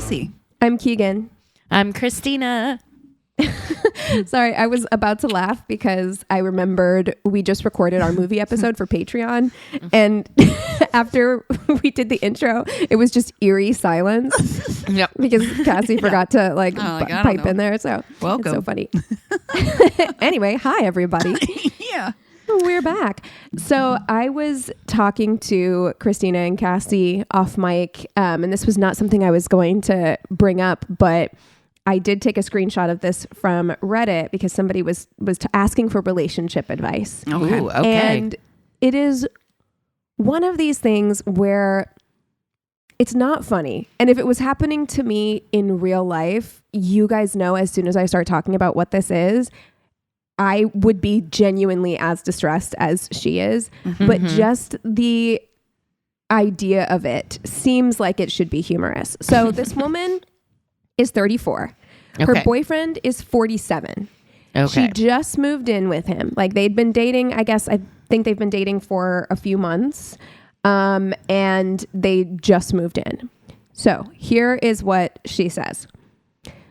Cassie. I'm Keegan. I'm Christina. Sorry, I was about to laugh because I remembered we just recorded our movie episode for Patreon. And after we did the intro, it was just eerie silence. Yep. Because Cassie forgot to pipe in there. So welcome. It's so funny. Anyway, hi, everybody. Yeah. We're back. So I was talking to Christina and Cassie off mic, and this was not something I was going to bring up, but I did take a screenshot of this from Reddit because somebody was asking for relationship advice. Okay. Ooh, okay. And it is one of these things where it's not funny. And if it was happening to me in real life, you guys know as soon as I start talking about what this is, I would be genuinely as distressed as she is. Mm-hmm. But just the idea of it seems like it should be humorous. So this woman is 34. Her boyfriend is 47. Okay. She just moved in with him. Like they'd been dating, I think they've been dating for a few months. And they just moved in. So here is what she says.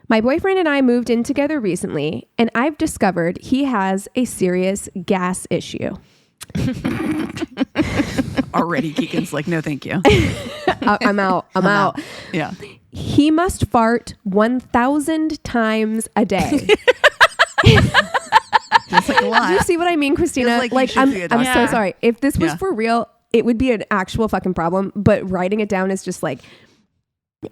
My boyfriend and I moved in together recently, and I've discovered he has a serious gas issue. Already Keegan's like, no, thank you. I'm out. I'm out. Yeah. He must fart 1,000 times a day. Just like a lot. Do you see what I mean, Christina? Like I'm so sorry. If this was for real, it would be an actual fucking problem. But writing it down is just like,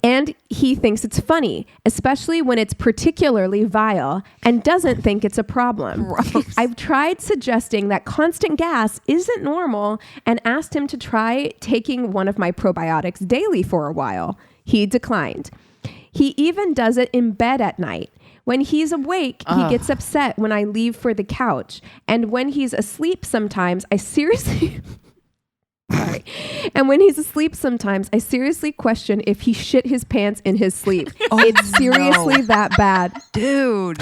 and he thinks it's funny, especially when it's particularly vile, and doesn't think it's a problem. Gross. I've tried suggesting that constant gas isn't normal and asked him to try taking one of my probiotics daily for a while. He declined. He even does it in bed at night. When he's awake, he gets upset when I leave for the couch. And when he's asleep sometimes, I seriously... Sorry. And when he's asleep sometimes, I seriously question if he shit his pants in his sleep. It's seriously that bad. Dude.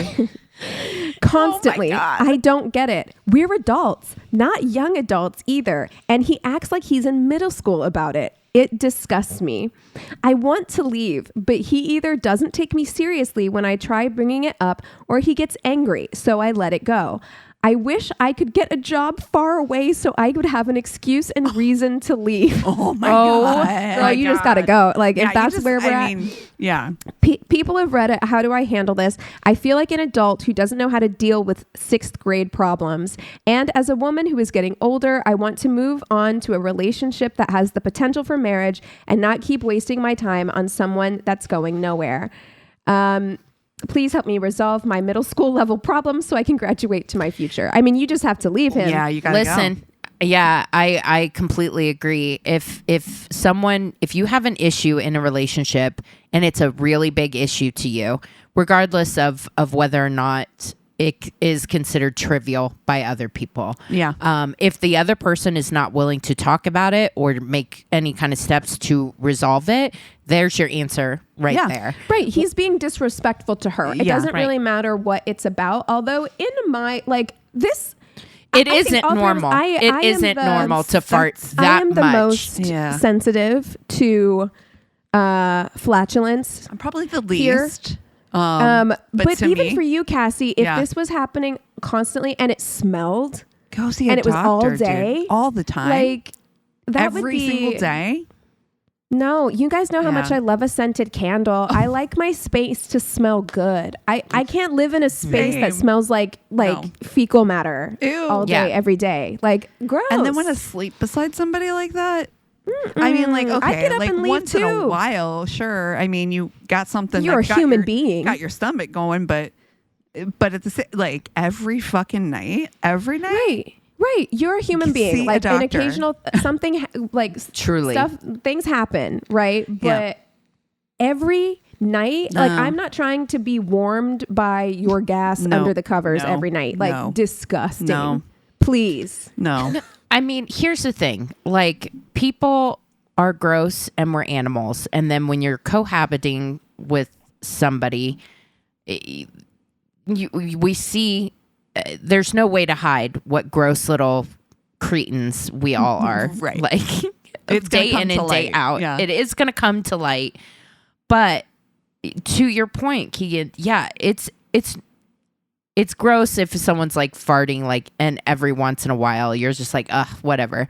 Constantly. Oh my God. I don't get it. We're adults, not young adults either. And he acts like he's in middle school about it. It disgusts me. I want to leave, but he either doesn't take me seriously when I try bringing it up or he gets angry, so I let it go. I wish I could get a job far away so I would have an excuse and reason to leave. Oh my God. Girl, you just got to go. Like, if that's where we're at. Yeah. People have read it. How do I handle this? I feel like an adult who doesn't know how to deal with 6th grade problems. And as a woman who is getting older, I want to move on to a relationship that has the potential for marriage and not keep wasting my time on someone that's going nowhere. Please help me resolve my middle school level problems so I can graduate to my future. I mean, you just have to leave him. Yeah, you gotta Listen, yeah, I completely agree. If you have an issue in a relationship and it's a really big issue to you, regardless of whether or not it is considered trivial by other people. Yeah. If the other person is not willing to talk about it or make any kind of steps to resolve it, there's your answer right there. Right. He's being disrespectful to her. It doesn't really matter what it's about. Although in my, like this... It isn't normal. It isn't normal to fart that much. I am the most sensitive to flatulence. I'm probably the least. Here. But even me, for you, Cassie, if this was happening constantly and it smelled, go see and a it was doctor, all day, dude. All the time, like that every would be, single day. No, you guys know how much I love a scented candle. I like my space to smell good. I can't live in a space that smells like fecal matter all day, every day. Like, gross. And then want to sleep beside somebody like that. I mean, like, okay, I'd get up like and leave once in a too. while, sure. I mean, you got something. You're a human being. Got your stomach going, but at the like every fucking night, every night. Right. You're a human being. Like an occasional something, like truly things happen, right? But every night, like I'm not trying to be warmed by your gas under the covers every night. Like disgusting. No. Please. No. I mean, here's the thing. Like, people are gross and we're animals. And then when you're cohabiting with somebody, we see there's no way to hide what gross little cretins we all are. Right. Like, it's day in and day out. Yeah. It is going to come to light. But to your point, Keegan, yeah, it's gross if someone's like farting like, and every once in a while you're just like, whatever.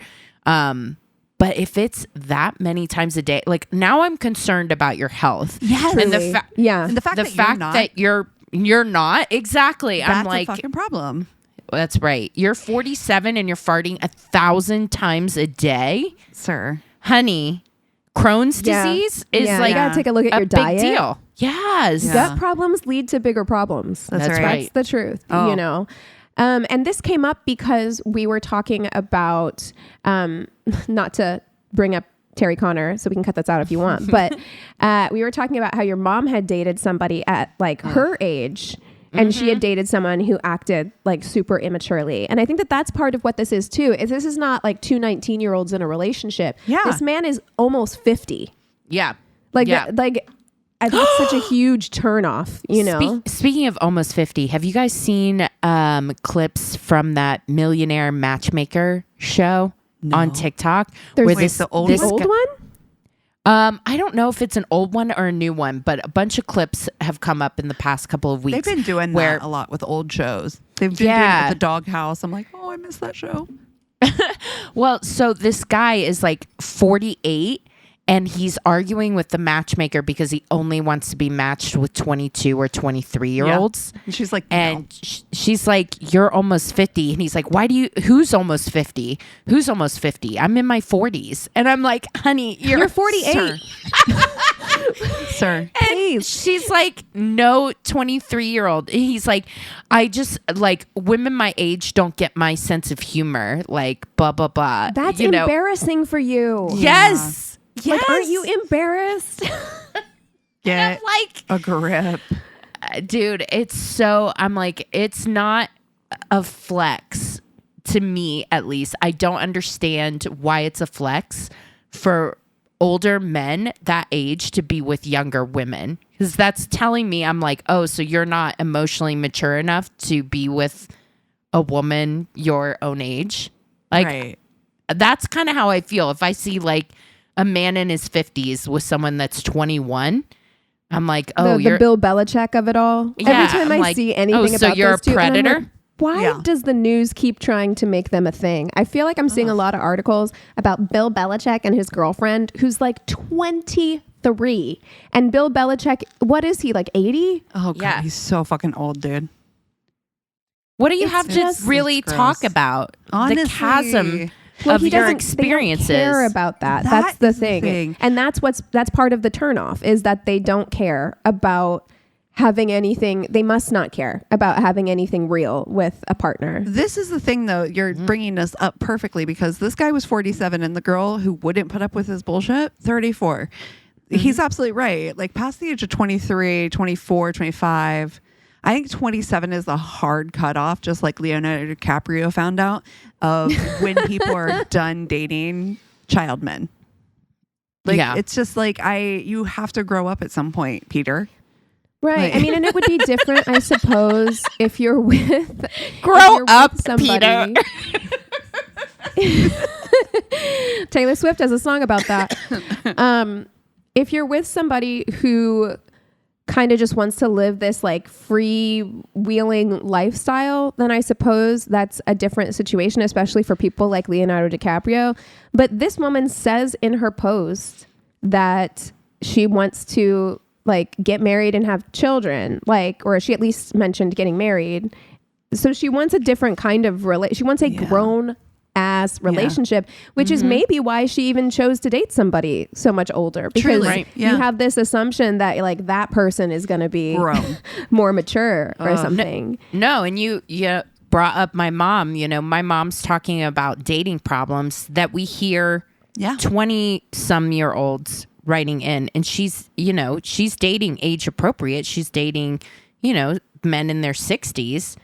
But if it's that many times a day, like now I'm concerned about your health. Yes. And and the fact that you're not exactly. That's I'm like, a fucking problem. That's right. You're 47 and you're farting 1,000 times a day, sir. Honey, Crohn's disease is like you gotta take a look at your diet. Big deal. Yes. Yeah. Gut problems lead to bigger problems. That's right. That's the truth. Oh. You know. And this came up because we were talking about, not to bring up Terry Connor, so we can cut this out if you want, but we were talking about how your mom had dated somebody at like her age, and she had dated someone who acted like super immaturely. And I think that that's part of what this is too, is this is not like two 19-year-olds in a relationship. Yeah. This man is almost 50. Yeah. Like, yeah. I think it's such a huge turnoff, you know? Speaking of almost 50, have you guys seen clips from that millionaire matchmaker show on TikTok? There's the old one? I don't know if it's an old one or a new one, but a bunch of clips have come up in the past couple of weeks. They've been doing that a lot with old shows. They've been doing it with the Doghouse. I'm like, oh, I miss that show. Well, so this guy is like 48 and he's arguing with the matchmaker because he only wants to be matched with 22 or 23-year-olds. And she's like, and she's like, you're almost 50. And he's like, who's almost 50? Who's almost 50? I'm in my 40s. And I'm like, honey, you're 48. Sir. And she's like, no 23-year-old. He's like, I just like women my age don't get my sense of humor. Like, blah, blah, blah. That's embarrassing for you. Yes. Yes. Like, aren't you embarrassed? Get like a grip. Dude, I'm like, it's not a flex to me, at least. I don't understand why it's a flex for older men that age to be with younger women. Because that's telling me, I'm like, oh, so you're not emotionally mature enough to be with a woman your own age. Like, right. That's kind of how I feel. If I see like a man in his 50s with someone that's 21, I'm like, oh, the Bill Belichick of it all. Yeah, Every time I'm I like, see anything about so you're those two, a predator? I'm like, why does the news keep trying to make them a thing? I feel like I'm seeing a lot of articles about Bill Belichick and his girlfriend who's like 23. And Bill Belichick, what is he, like 80? Oh, God, Yeah. he's so fucking old, dude. What do you have to really talk about? Honestly. The chasm of he your doesn't- experiences. They don't care about that. That That's the is the thing. thing. And that's part of the turnoff, is that they don't care about having anything. They must not care about having anything real with a partner. This is the thing, though. You're bringing this up perfectly, because this guy was 47 and the girl who wouldn't put up with his bullshit, 34. He's absolutely right. Like past the age of 23, 24, 25, I think 27 is the hard cutoff, just like Leonardo DiCaprio found out, of when people are done dating child men. Like, it's just like, you have to grow up at some point, Peter. Right. Like- I mean, and it would be different, I suppose, if you're with Grow up, somebody. Taylor Swift has a song about that. If you're with somebody who kind of just wants to live this like free-wheeling lifestyle, then I suppose that's a different situation, especially for people like Leonardo DiCaprio. But this woman says in her post that she wants to like get married and have children, like, or she at least mentioned getting married. So she wants a different kind of she wants a grown ass relationship, which is maybe why she even chose to date somebody so much older, because you have this assumption that like that person is going to be grown, more mature or something. No, and you brought up my mom. You know, my mom's talking about dating problems that we hear 20-some-year-olds writing in, and she's dating age appropriate. She's dating, men in their 60s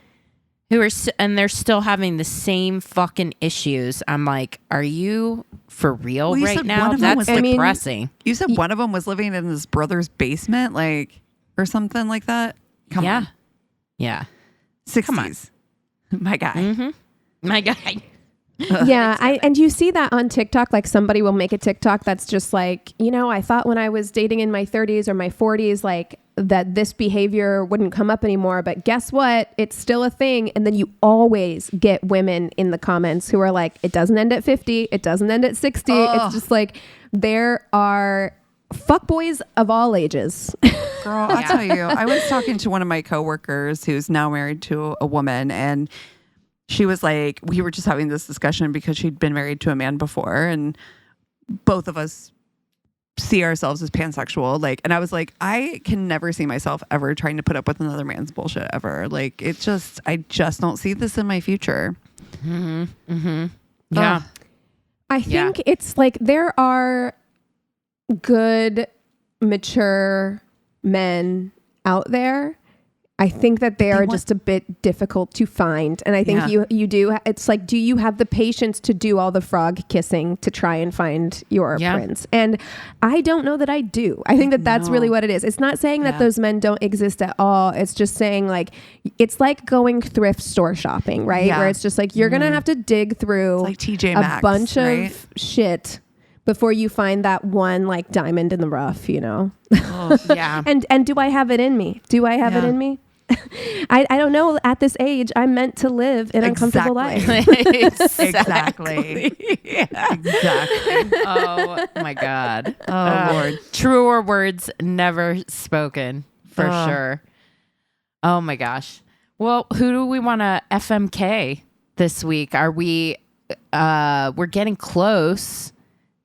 who are, and they're still having the same fucking issues. I'm like, are you for real right now? That's depressing. You said one of them was living in his brother's basement, like, or something like that. Come on. Yeah. 60s. Come on. My guy. Mm-hmm. My guy. Yeah, and you see that on TikTok, like somebody will make a TikTok that's just like, I thought when I was dating in my 30s or my 40s, like that this behavior wouldn't come up anymore, but guess what? It's still a thing. And then you always get women in the comments who are like, it doesn't end at 50. It doesn't end at 60. It's just like, there are fuckboys of all ages. Girl, I'll tell you, I was talking to one of my coworkers who's now married to a woman, and she was like, we were just having this discussion because she'd been married to a man before, and both of us see ourselves as pansexual. Like, and I was like, I can never see myself ever trying to put up with another man's bullshit ever. Like, I just don't see this in my future. Mm-hmm. Mm-hmm. Yeah. I think it's like there are good, mature men out there. I think that they are just a bit difficult to find. And I think you do. It's like, do you have the patience to do all the frog kissing to try and find your prince? And I don't know that I do. I think that that's really what it is. It's not saying that those men don't exist at all. It's just saying like, it's like going thrift store shopping, right? Where it's just like, you're going to have to dig through like TJ Maxx, a bunch of shit before you find that one like diamond in the rough, you know? Oh, yeah. And do I have it in me? Do I have it in me? I don't know. At this age, I'm meant to live an uncomfortable life. Exactly. Exactly. Oh my God. Oh Lord. Truer words never spoken, for sure. Oh my gosh. Well, who do we want to FMK this week? Are we? We're getting close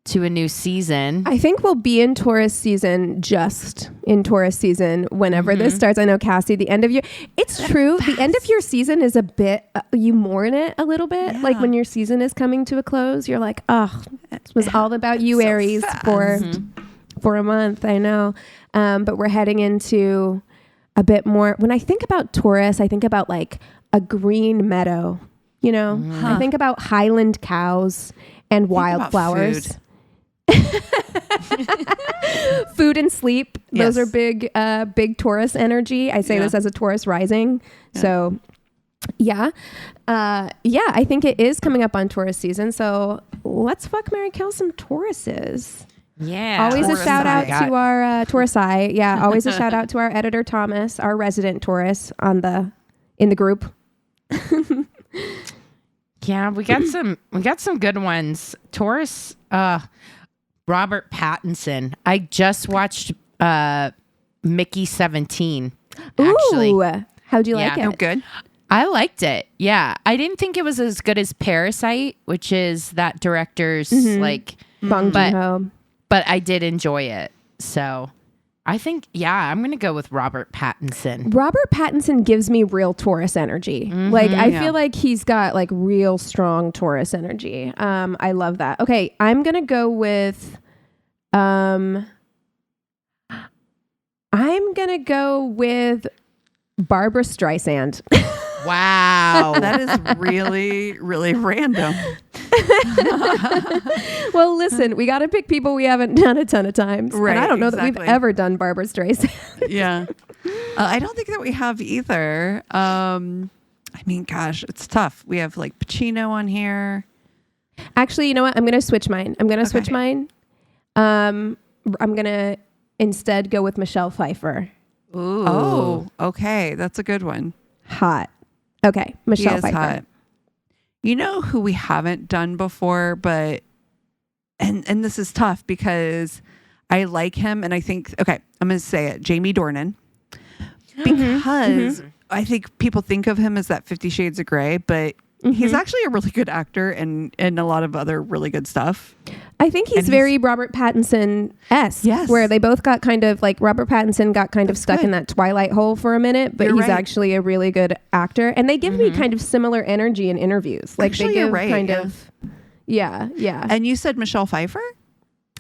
to a new season. I think we'll be in Taurus season, just in Taurus season whenever this starts. I know, Cassie, the end of your, it's true. The end of your season is a bit, you mourn it a little bit. Yeah. Like when your season is coming to a close, you're like, oh, it was all about you, Aries, for a month. I know. But we're heading into a bit more. When I think about Taurus, I think about like a green meadow, you know, I think about Highland cows and wildflowers. Food and sleep. Those are big Taurus energy. I say this as a Taurus rising. So I think it is coming up on Taurus season. So let's fuck, marry, kill some Tauruses. Yeah. Always a shout out to our Taurusi. Yeah. Always a shout out to our editor, Thomas, our resident Taurus in the group. Yeah, we got some good ones. Taurus, Robert Pattinson. I just watched Mickey 17. Actually. Ooh, how'd you like it? Oh, good. I liked it. Yeah, I didn't think it was as good as Parasite, which is that director's like Bong Joon-ho. But I did enjoy it. So I think, I'm going to go with Robert Pattinson. Robert Pattinson gives me real Taurus energy. Like, I feel like he's got like real strong Taurus energy. I love that. Okay. I'm going to go with, Barbara Streisand. Wow. That is really, really random. Well, listen, we got to pick people we haven't done a ton of times. Right. And I don't know that we've ever done Barbara Streisand. Yeah. I don't think that we have either. I mean, gosh, it's tough. We have like Pacino on here. Actually, you know what? I'm going to switch mine. I'm going to instead go with Michelle Pfeiffer. Ooh. Oh, okay. That's a good one. Hot. Okay. Michelle Pfeiffer. Hot. You know who we haven't done before, but, and this is tough because I like him and I think, okay, I'm going to say it. Jamie Dornan. Because I think people think of him as that 50 Shades of Grey, but he's actually a really good actor and a lot of other really good stuff. I think he's very Robert Pattinson-esque. Yes. Where they both got kind of like Robert Pattinson got kind of stuck in that Twilight hole for a minute, but he's actually a really good actor. And they give me kind of similar energy in interviews. Like actually, they give kind of. Yeah. And you said Michelle Pfeiffer?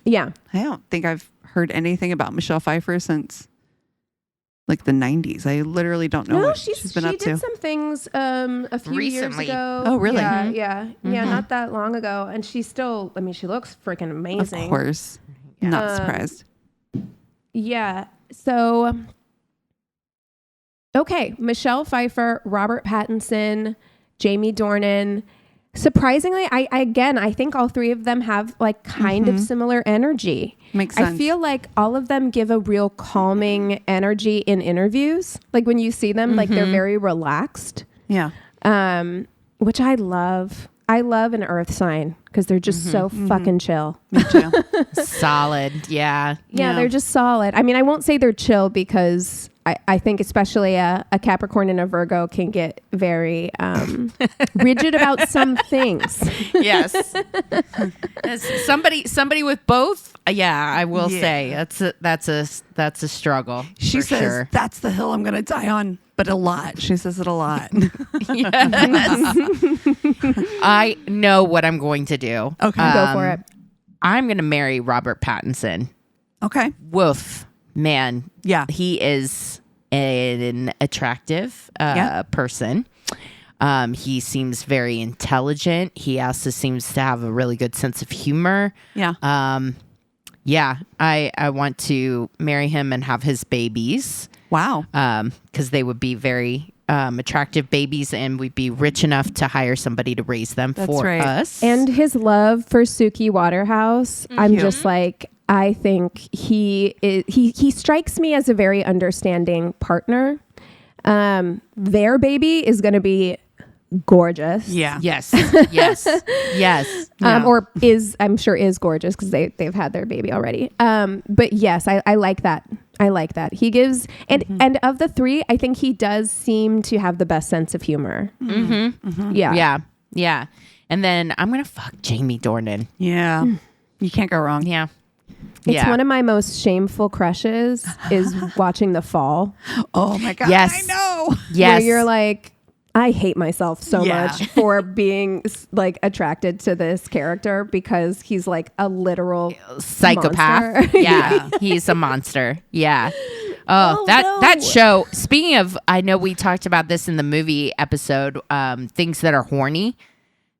Yeah. I don't think I've heard anything about Michelle Pfeiffer since like the 90s. I literally don't know what she's been up to. She did some things a few recently. years ago. Oh, really? Yeah, not that long ago. And she's still, I mean, she looks freaking amazing. Of course. Not surprised. Yeah. So, okay. Michelle Pfeiffer, Robert Pattinson, Jamie Dornan. Surprisingly, I think all three of them have like kind of similar energy. Makes sense. I feel like all of them give a real calming energy in interviews. Like when you see them, like they're very relaxed. Yeah. Which I love. I love an earth sign because they're just so fucking chill. Me too. Solid. Yeah. Yeah, they're just solid. I mean, I won't say they're chill because I think especially a Capricorn and a Virgo can get very rigid about some things. Yes. As somebody with both. Yeah, I will say that's a struggle. She for says, sure. that's the hill I'm going to die on, but a lot. She says it a lot. Yes. I know what I'm going to do. Okay. Go for it. I'm going to marry Robert Pattinson. Okay. Woof. Man. Yeah. He is an attractive person. He seems very intelligent. He also seems to have a really good sense of humor. Yeah. I want to marry him and have his babies. Wow. Because they would be very attractive babies, and we'd be rich enough to hire somebody to raise them for us. And his love for Suki Waterhouse, I'm just like, I think he strikes me as a very understanding partner. Their baby is going to be gorgeous. Yeah. Yes. Yes. Yes. Yeah. Or I'm sure is gorgeous because they've had their baby already. But yes, I like that. I like that. He gives, and of the three, I think he does seem to have the best sense of humor. Yeah. Yeah. Yeah. And then I'm going to fuck Jamie Dornan. Yeah. You can't go wrong. Yeah. It's one of my most shameful crushes is watching The Fall. Oh my God. Yes. I know. Yes. Where you're like, I hate myself so Yeah. much for being like attracted to this character because he's like a literal psychopath. monster. Yeah. He's a monster. Yeah. Oh, that show. Speaking of, I know we talked about this in the movie episode, things that are horny.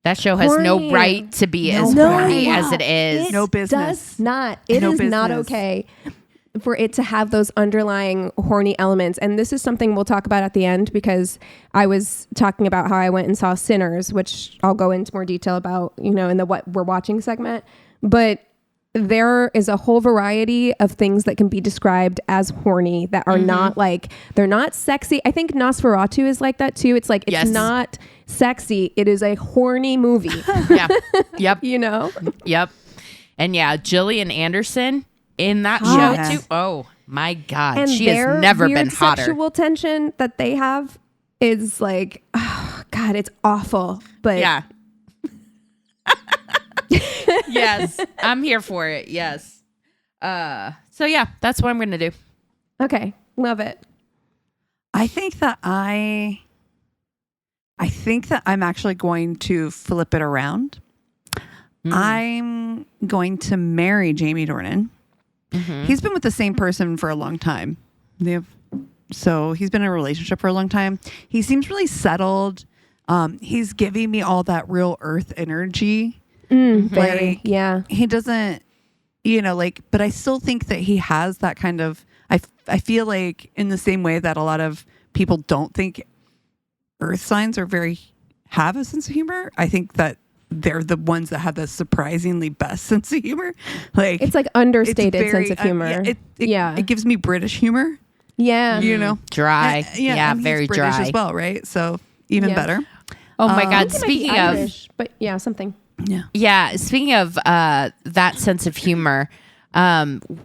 That show has no Horny. right to be as No horny right. as it is. No business. Does not. It No is not business. okay for it to have those underlying horny elements. And this is something we'll talk about at the end because I was talking about how I went and saw Sinners, which I'll go into more detail about, in the what we're watching segment. But there is a whole variety of things that can be described as horny that are not like, they're not sexy. I think Nosferatu is like that too. It's like, it's Yes. not sexy. It is a horny movie, Yeah. Yep. Yep. And yeah, Gillian Anderson in that Hot. show too. Oh my God. And She their has never weird been hotter. sexual tension that they have is like, oh God, it's awful. But Yeah. Yes. I'm here for it. Yes. So yeah, that's what I'm going to do. okay, love it. I think that I'm actually going to flip it around. I'm going to marry Jamie Dornan. He's been with the same person for a long time. So he's been in a relationship for a long time. He seems really settled. He's giving me all that real earth energy. Very, yeah. He doesn't, but I still think that he has that kind of, I feel like in the same way that a lot of people don't think earth signs have a sense of humor. I think that they're the ones that have the surprisingly best sense of humor. Like It's like understated it's very, sense of humor. It gives me British humor, yeah. Dry. and very he's British dry. as well, right? So even Yeah. better. Oh my God. It might be Speaking of, Irish, but yeah, something. yeah, speaking of that sense of humor,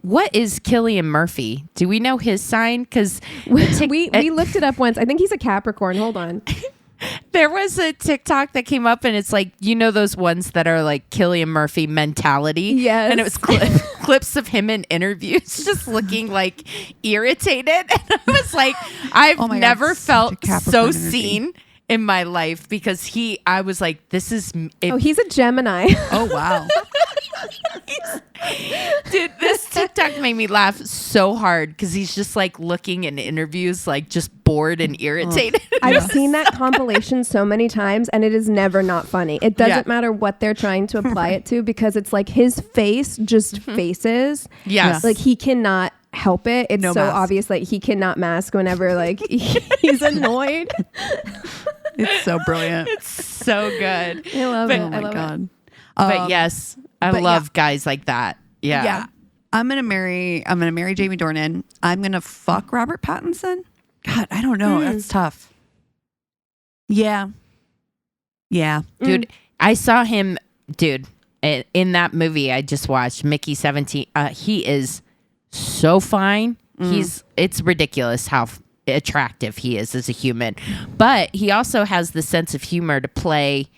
what is Cillian Murphy? Do we know his sign? Because we looked it up once. I think he's a Capricorn. Hold on. there was a TikTok that came up, and it's like, those ones that are like Cillian Murphy mentality. Yes. And it was clips of him in interviews just looking like irritated. And I was like, I've Oh my God, never such a felt Capricorn so energy. seen in my life because I was like, this is it. Oh, he's a Gemini. Oh, wow. Dude, this TikTok made me laugh so hard because he's just like looking in interviews, like just bored and irritated. I've seen that compilation so many times and it is never not funny. It doesn't matter what they're trying to apply it to because it's like his face just faces. Yes. Like he cannot help it. It's No so mask. obvious like he cannot mask whenever like he's annoyed. It's so brilliant. It's so good. I love But- it. Oh I my love God. But yes, I but love guys like that. Yeah. Yeah. I'm gonna marry Jamie Dornan. I'm gonna fuck Robert Pattinson. God, I don't know. That's tough. Yeah. Yeah. Dude, I saw him, in that movie I just watched, Mickey 17. He is so fine. It's ridiculous how attractive he is as a human. But he also has the sense of humor to play,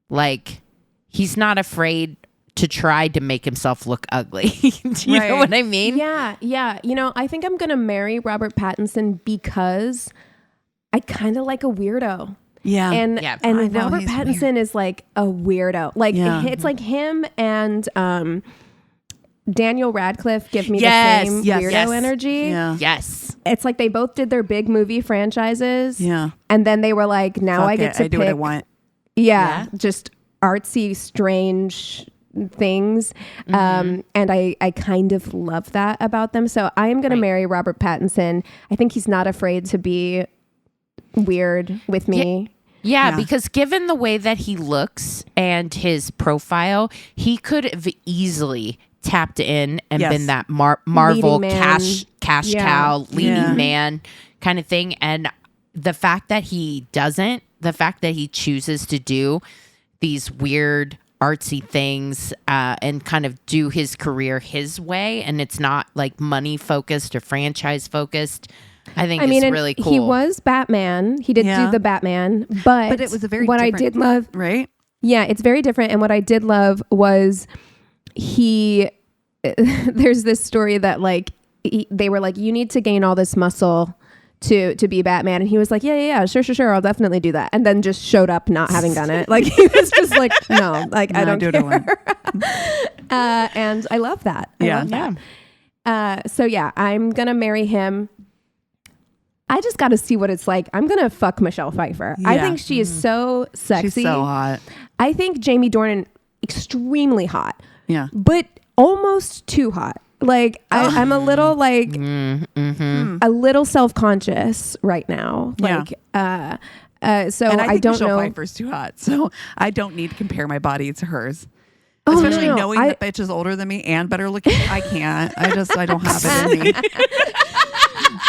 like, he's not afraid to try to make himself look ugly. Do you know what I mean? Yeah, yeah. You know, I think I'm going to marry Robert Pattinson because I kind of like a weirdo. Yeah. And Yeah. and I know, Robert he's Pattinson weird. is like a weirdo. Like Yeah. it's like him and Daniel Radcliffe give me Yes, the same yes, weirdo yes. energy. Yeah. Yes. It's like they both did their big movie franchises. Yeah. And then they were like, now Fuck I get it. to I do pick what I want. Yeah, just artsy, strange things. And I kind of love that about them. So I am going to marry Robert Pattinson. I think he's not afraid to be weird with me. Yeah, because given the way that he looks and his profile, he could have easily tapped in and been that Marvel Leading man. cash Yeah. cow, leading Yeah. man kind of thing. And the fact that he doesn't, the fact that he chooses to do these weird artsy things and kind of do his career his way, and it's not like money focused or franchise focused, I think it's and really cool. he was Batman. He did Yeah. do the Batman, but it was a very what I different- did love. Right? Yeah, it's very different. And what I did love was he. There's this story that like they were like, you need to gain all this muscle to be Batman, and he was like, yeah, sure, I'll definitely do that, and then just showed up not having done it. Like he was just like, no, like I don't do care. what I want. And I love that. I Yeah. love that. So yeah, I'm gonna marry him. I just got to see what it's like. I'm gonna fuck Michelle Pfeiffer. I Yeah. think she is so sexy. She's so hot. I think Jamie Dornan extremely hot, Yeah. but almost too hot. Like I'm a little like a little self-conscious right now. Yeah. Like so And I think don't Michelle know. Pfeiffer's too hot, so I don't need to compare my body to hers. Oh, no, Especially no. knowing that bitch is older than me and better looking. I can't. I don't have it in me.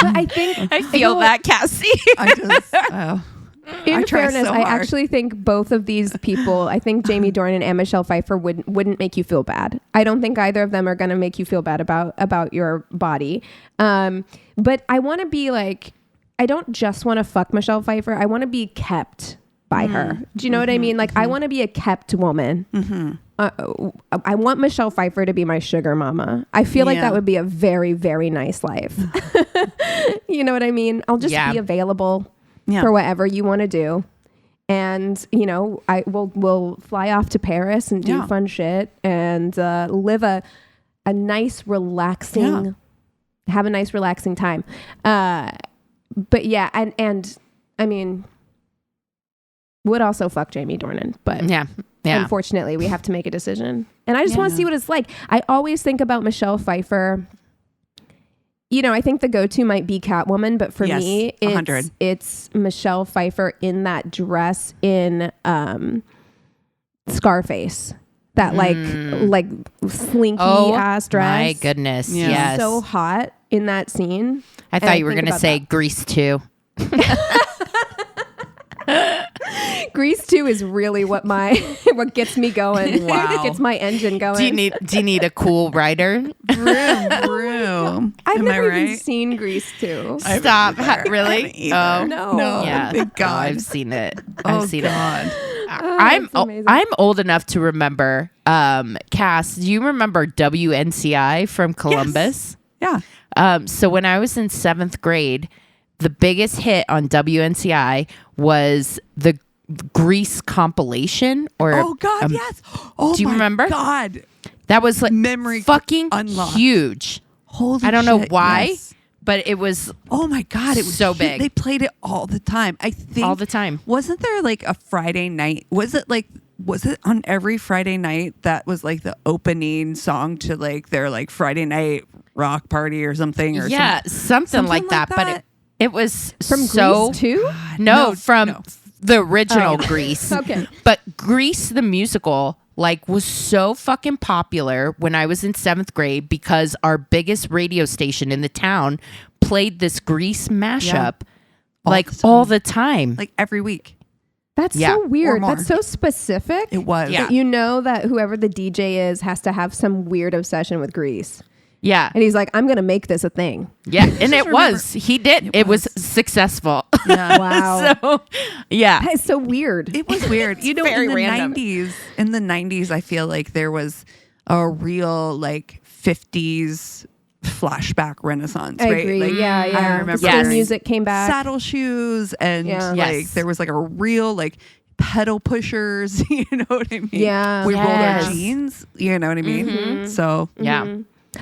But I think I feel that, Cassie. I just, in I try fairness, so I hard. actually think both of these people, I think Jamie Dornan and Michelle Pfeiffer wouldn't make you feel bad. I don't think either of them are going to make you feel bad about your body. But I want to be like, I don't just want to fuck Michelle Pfeiffer. I want to be kept by her. Do you know what I mean? Like I want to be a kept woman. I want Michelle Pfeiffer to be my sugar mama. I feel like Yeah. that would be a very, very nice life. You know what I mean? I'll just be available for whatever you want to do. And, you know, we'll fly off to Paris and do fun shit and live a nice, relaxing, have a nice, relaxing time. But yeah, and I mean, would also fuck Jamie Dornan, but Yeah. unfortunately we have to make a decision. And I just want to see what it's like. I always think about Michelle Pfeiffer. You know, I think the go-to might be Catwoman, but for me, 100. it's Michelle Pfeiffer in that dress in Scarface. That like slinky ass dress. My goodness. Yeah. Yes. So hot in that scene. I And thought you were think going to about say that. Grease 2. Grease 2 is really what gets me going. Wow. Gets my engine going. Do you need a cool writer? Vroom. I've Am never I even right? seen Grease 2. Stop. Really? haven't either. No. Yeah. Thank Oh, God. I've seen it. Oh, I've seen God. it. that's amazing. I'm old enough to remember. Cass, do you remember WNCI from Columbus? Yeah. So when I was in 7th grade, the biggest hit on WNCI was the Grease compilation. Or Oh God, yes. Oh, do you my remember? God, that was like memory fucking unlocked. huge. Holy I don't know shit, why, yes. but it was Oh my God, it was So huge. big. They played it all the time. I think all the time. Wasn't there like a Friday night? Was it on every Friday night that was like the opening song to like their like Friday night rock party or something? Or Yeah, something like that. But it was From so Grease 2? no, No, from no. the original Grease. Okay. But Grease the musical like was so fucking popular when I was in 7th grade because our biggest radio station in the town played this Grease mashup all the time. Like every week. That's so weird. more. That's so specific. It was. Yeah. That you know that whoever the DJ is has to have some weird obsession with Grease. Yeah. And he's like, I'm going to make this a thing. Yeah. And it was. He did. It was successful. Yeah. Wow. So, yeah. That is so weird. It was weird. You know, very in the random. 90s, I feel like there was a real like 50s flashback renaissance, I right? agree. Like, yeah. I remember The Yes. music came back. saddle shoes and Yeah. like Yes. there was like a real like pedal pushers, you know what I mean? Yeah. We rolled Yes. our jeans, you know what I mean? So Yeah.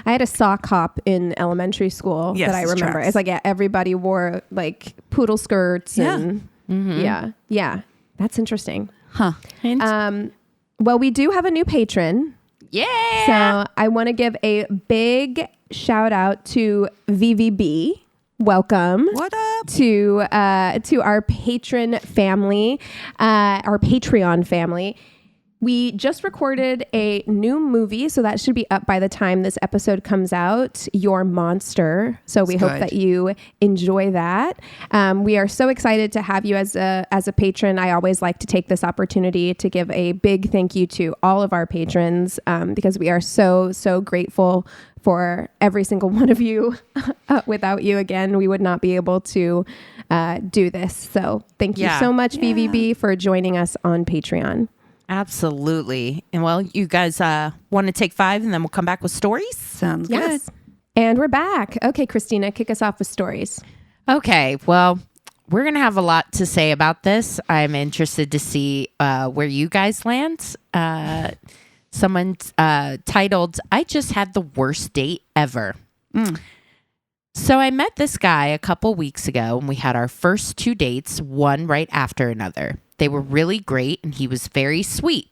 I had a sock hop in elementary school Yes, that I this remember. tracks. It's like, yeah, everybody wore like poodle skirts and yeah. That's interesting. huh. Well, we do have a new patron. Yeah. So I want to give a big shout out to VVB. Welcome. What up? To our patron family, our Patreon family. We just recorded a new movie, so that should be up by the time this episode comes out, Your Monster. So we hope good. that you enjoy that. We are so excited to have you as a patron. I always like to take this opportunity to give a big thank you to all of our patrons because we are so grateful for every single one of you. Without you, again, we would not be able to do this. So thank you so much, VVB, for joining us on Patreon. Absolutely. And well, you guys want to take 5 and then we'll come back with stories? Sounds Yes. And we're back. Okay, Christina, kick us off with stories. Okay. Well, we're going to have a lot to say about this. I'm interested to see where you guys land. Someone titled, I just had the worst date ever. So I met this guy a couple weeks ago and we had our first 2 dates, one right after another. They were really great and he was very sweet.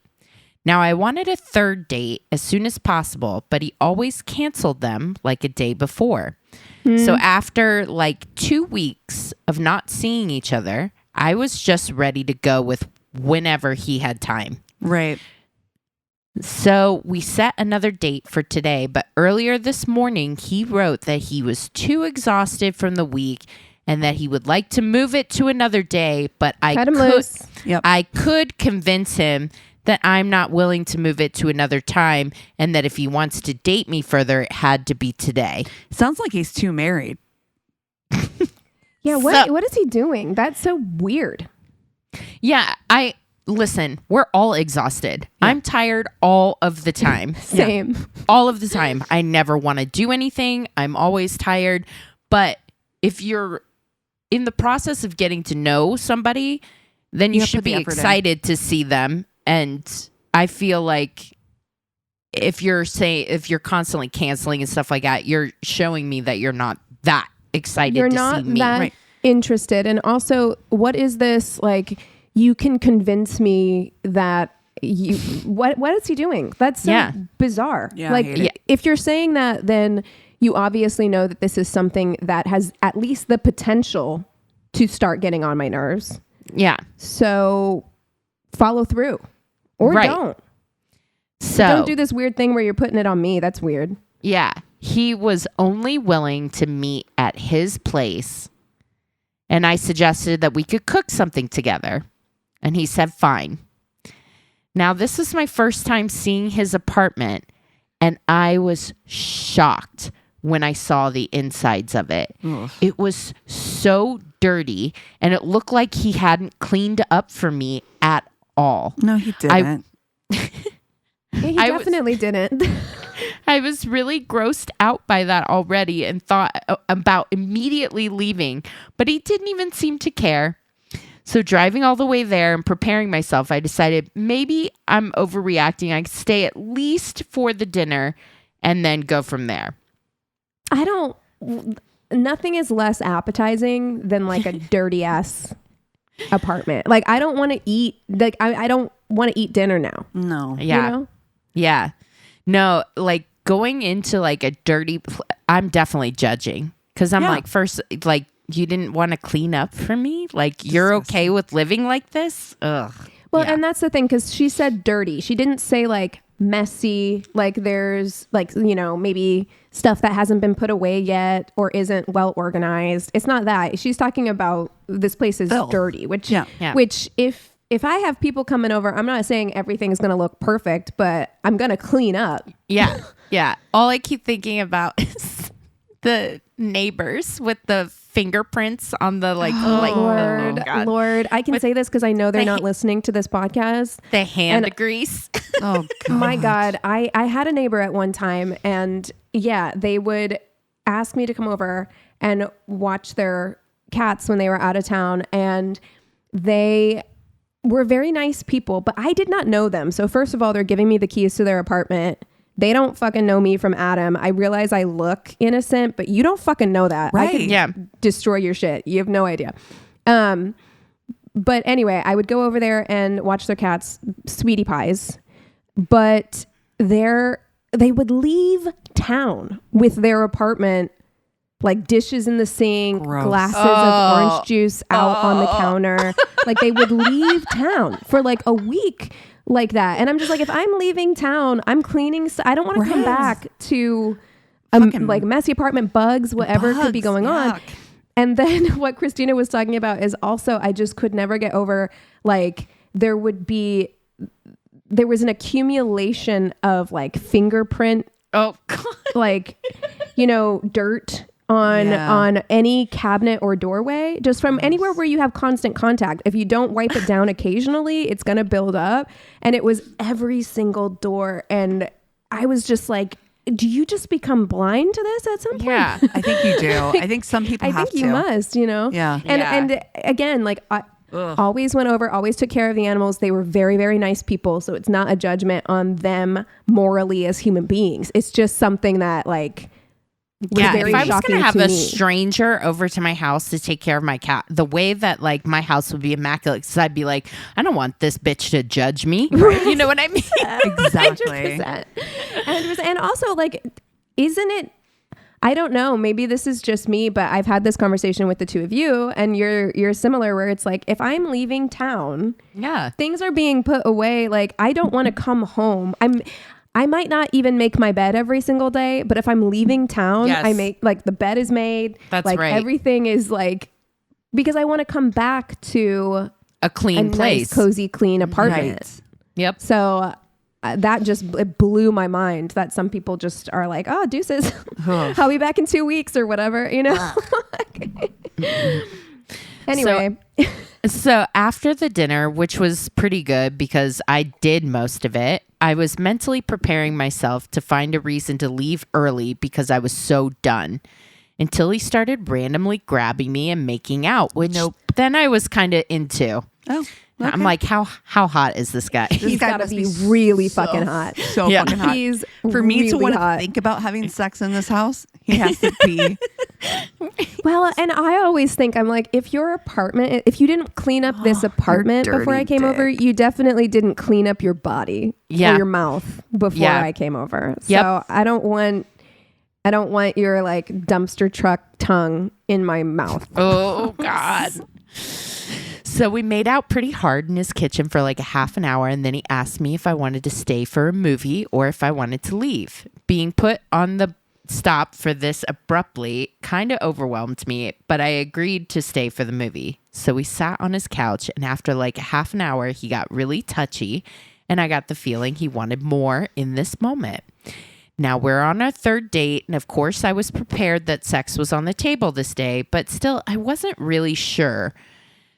Now I wanted a 3rd date as soon as possible, but he always canceled them like a day before. So after like 2 weeks of not seeing each other, I was just ready to go with whenever he had time. Right. So we set another date for today, but earlier this morning, he wrote that he was too exhausted from the week and that he would like to move it to another day, but Cut him loose. Yep. I could convince him that I'm not willing to move it to another time and that if he wants to date me further, it had to be today. Sounds like he's too married. Yeah, So- what is he doing? That's so weird. Yeah, listen, we're all exhausted. I'm tired all of the time. Same. All of the time. I never want to do anything. I'm always tired. But if you're in the process of getting to know somebody, then you You should put the be effort in. excited to see them. And I feel like if you're constantly canceling and stuff like that, you're showing me that you're not that excited You're to not see me. that Right. interested. And also, what is this like? You can convince me that you. What is he doing? That's so bizarre. Yeah, I like hate it. if you're saying that, then you obviously know that this is something that has at least the potential to start getting on my nerves. Yeah. So follow through, or Right. don't. So Don't do this weird thing where you're putting it on me. That's weird. yeah, he was only willing to meet at his place. And I suggested that we could cook something together. And he said, fine. Now, this is my first time seeing his apartment. And I was shocked when I saw the insides of it. Ugh. It was so dirty. And it looked like he hadn't cleaned up for me at all. No, he didn't. Yeah, he I was- definitely didn't. I was really grossed out by that already and thought about immediately leaving, but he didn't even seem to care. So driving all the way there and preparing myself, I decided maybe I'm overreacting. I could stay at least for the dinner and then go from there. Nothing is less appetizing than like a dirty ass apartment. Like I don't want to eat, like I don't want to eat dinner now. No. Yeah. You know? Yeah. No, like going into like a dirty, I'm definitely judging because I'm Yeah. like, first, like, you didn't want to clean up for me? Like, you're okay with living like this? Ugh. Well, and that's the thing, because she said dirty. She didn't say like messy, like there's like, you know, maybe stuff that hasn't been put away yet or isn't well organized. It's not that. She's talking about this place is dirty, which if I have people coming over, I'm not saying everything's going to look perfect, but I'm going to clean up. Yeah. Yeah. All I keep thinking about is the neighbors with the fingerprints on the Lord, I can say this because I know they're not listening to this podcast. The hand grease. Oh God. My God. I had a neighbor at one time, and yeah, they would ask me to come over and watch their cats when they were out of town, and they were very nice people, but I did not know them. So first of all, they're giving me the keys to their apartment. They don't fucking know me from Adam. I realize I look innocent, but you don't fucking know that. Right. I could destroy your shit. You have no idea. But anyway, I would go over there and watch their cats, sweetie pies, but they would leave town with their apartment, like dishes in the sink, glasses of orange juice out on the counter. Like they would leave town for like a week like that. And I'm just like, if I'm leaving town, I'm cleaning. I don't want to come back to like messy apartment, bugs, whatever could be going on. And then what Christina was talking about is also, I just could never get over, like there was an accumulation of like fingerprint, like, you know, dirt on any cabinet or doorway, just from anywhere where you have constant contact. If you don't wipe it down occasionally, it's going to build up. And it was every single door. And I was just like, do you just become blind to this at some point? Yeah, I think you do. I think some people have to. I think you must, you know? Yeah. And again, like I always went over, always took care of the animals. They were very, very nice people. So it's not a judgment on them morally as human beings. It's just something that like... if I was going to have a stranger over to my house to take care of my cat, the way that like my house would be immaculate, because I'd be like, I don't want this bitch to judge me. Right? You know what I mean? Exactly. 100%. And also like, isn't it, I don't know, maybe this is just me, but I've had this conversation with the two of you, and you're similar, where it's like, if I'm leaving town, things are being put away. Like I don't want to come home. I might not even make my bed every single day, but if I'm leaving town, I make like the bed is made. That's like, right. Everything is like, because I want to come back to a clean place, nice, cozy, clean apartment. Right. Yep. So that just it blew my mind that some people just are like, oh, deuces, I'll be back in 2 weeks or whatever, you know? Anyway. So after the dinner, which was pretty good because I did most of it, I was mentally preparing myself to find a reason to leave early because I was so done, until he started randomly grabbing me and making out, which then I was kind of into. Oh, okay. I'm like, how hot is this guy? He's got to be really fucking hot. So fucking hot. He's for me really to want hot. to think about having sex in this house, he has to be. Well, and I always think, I'm like, if your apartment, if you didn't clean up this apartment before I came over, you definitely didn't clean up your body or your mouth before I came over. So I don't want your like dumpster truck tongue in my mouth. Oh God. So we made out pretty hard in his kitchen for like a half an hour, and then he asked me if I wanted to stay for a movie or if I wanted to leave. Being put on the stop for this abruptly kind of overwhelmed me, but I agreed to stay for the movie. So we sat on his couch, and after like a half an hour, he got really touchy, and I got the feeling he wanted more in this moment. Now we're on our third date, and of course I was prepared that sex was on the table this day, but still I wasn't really sure.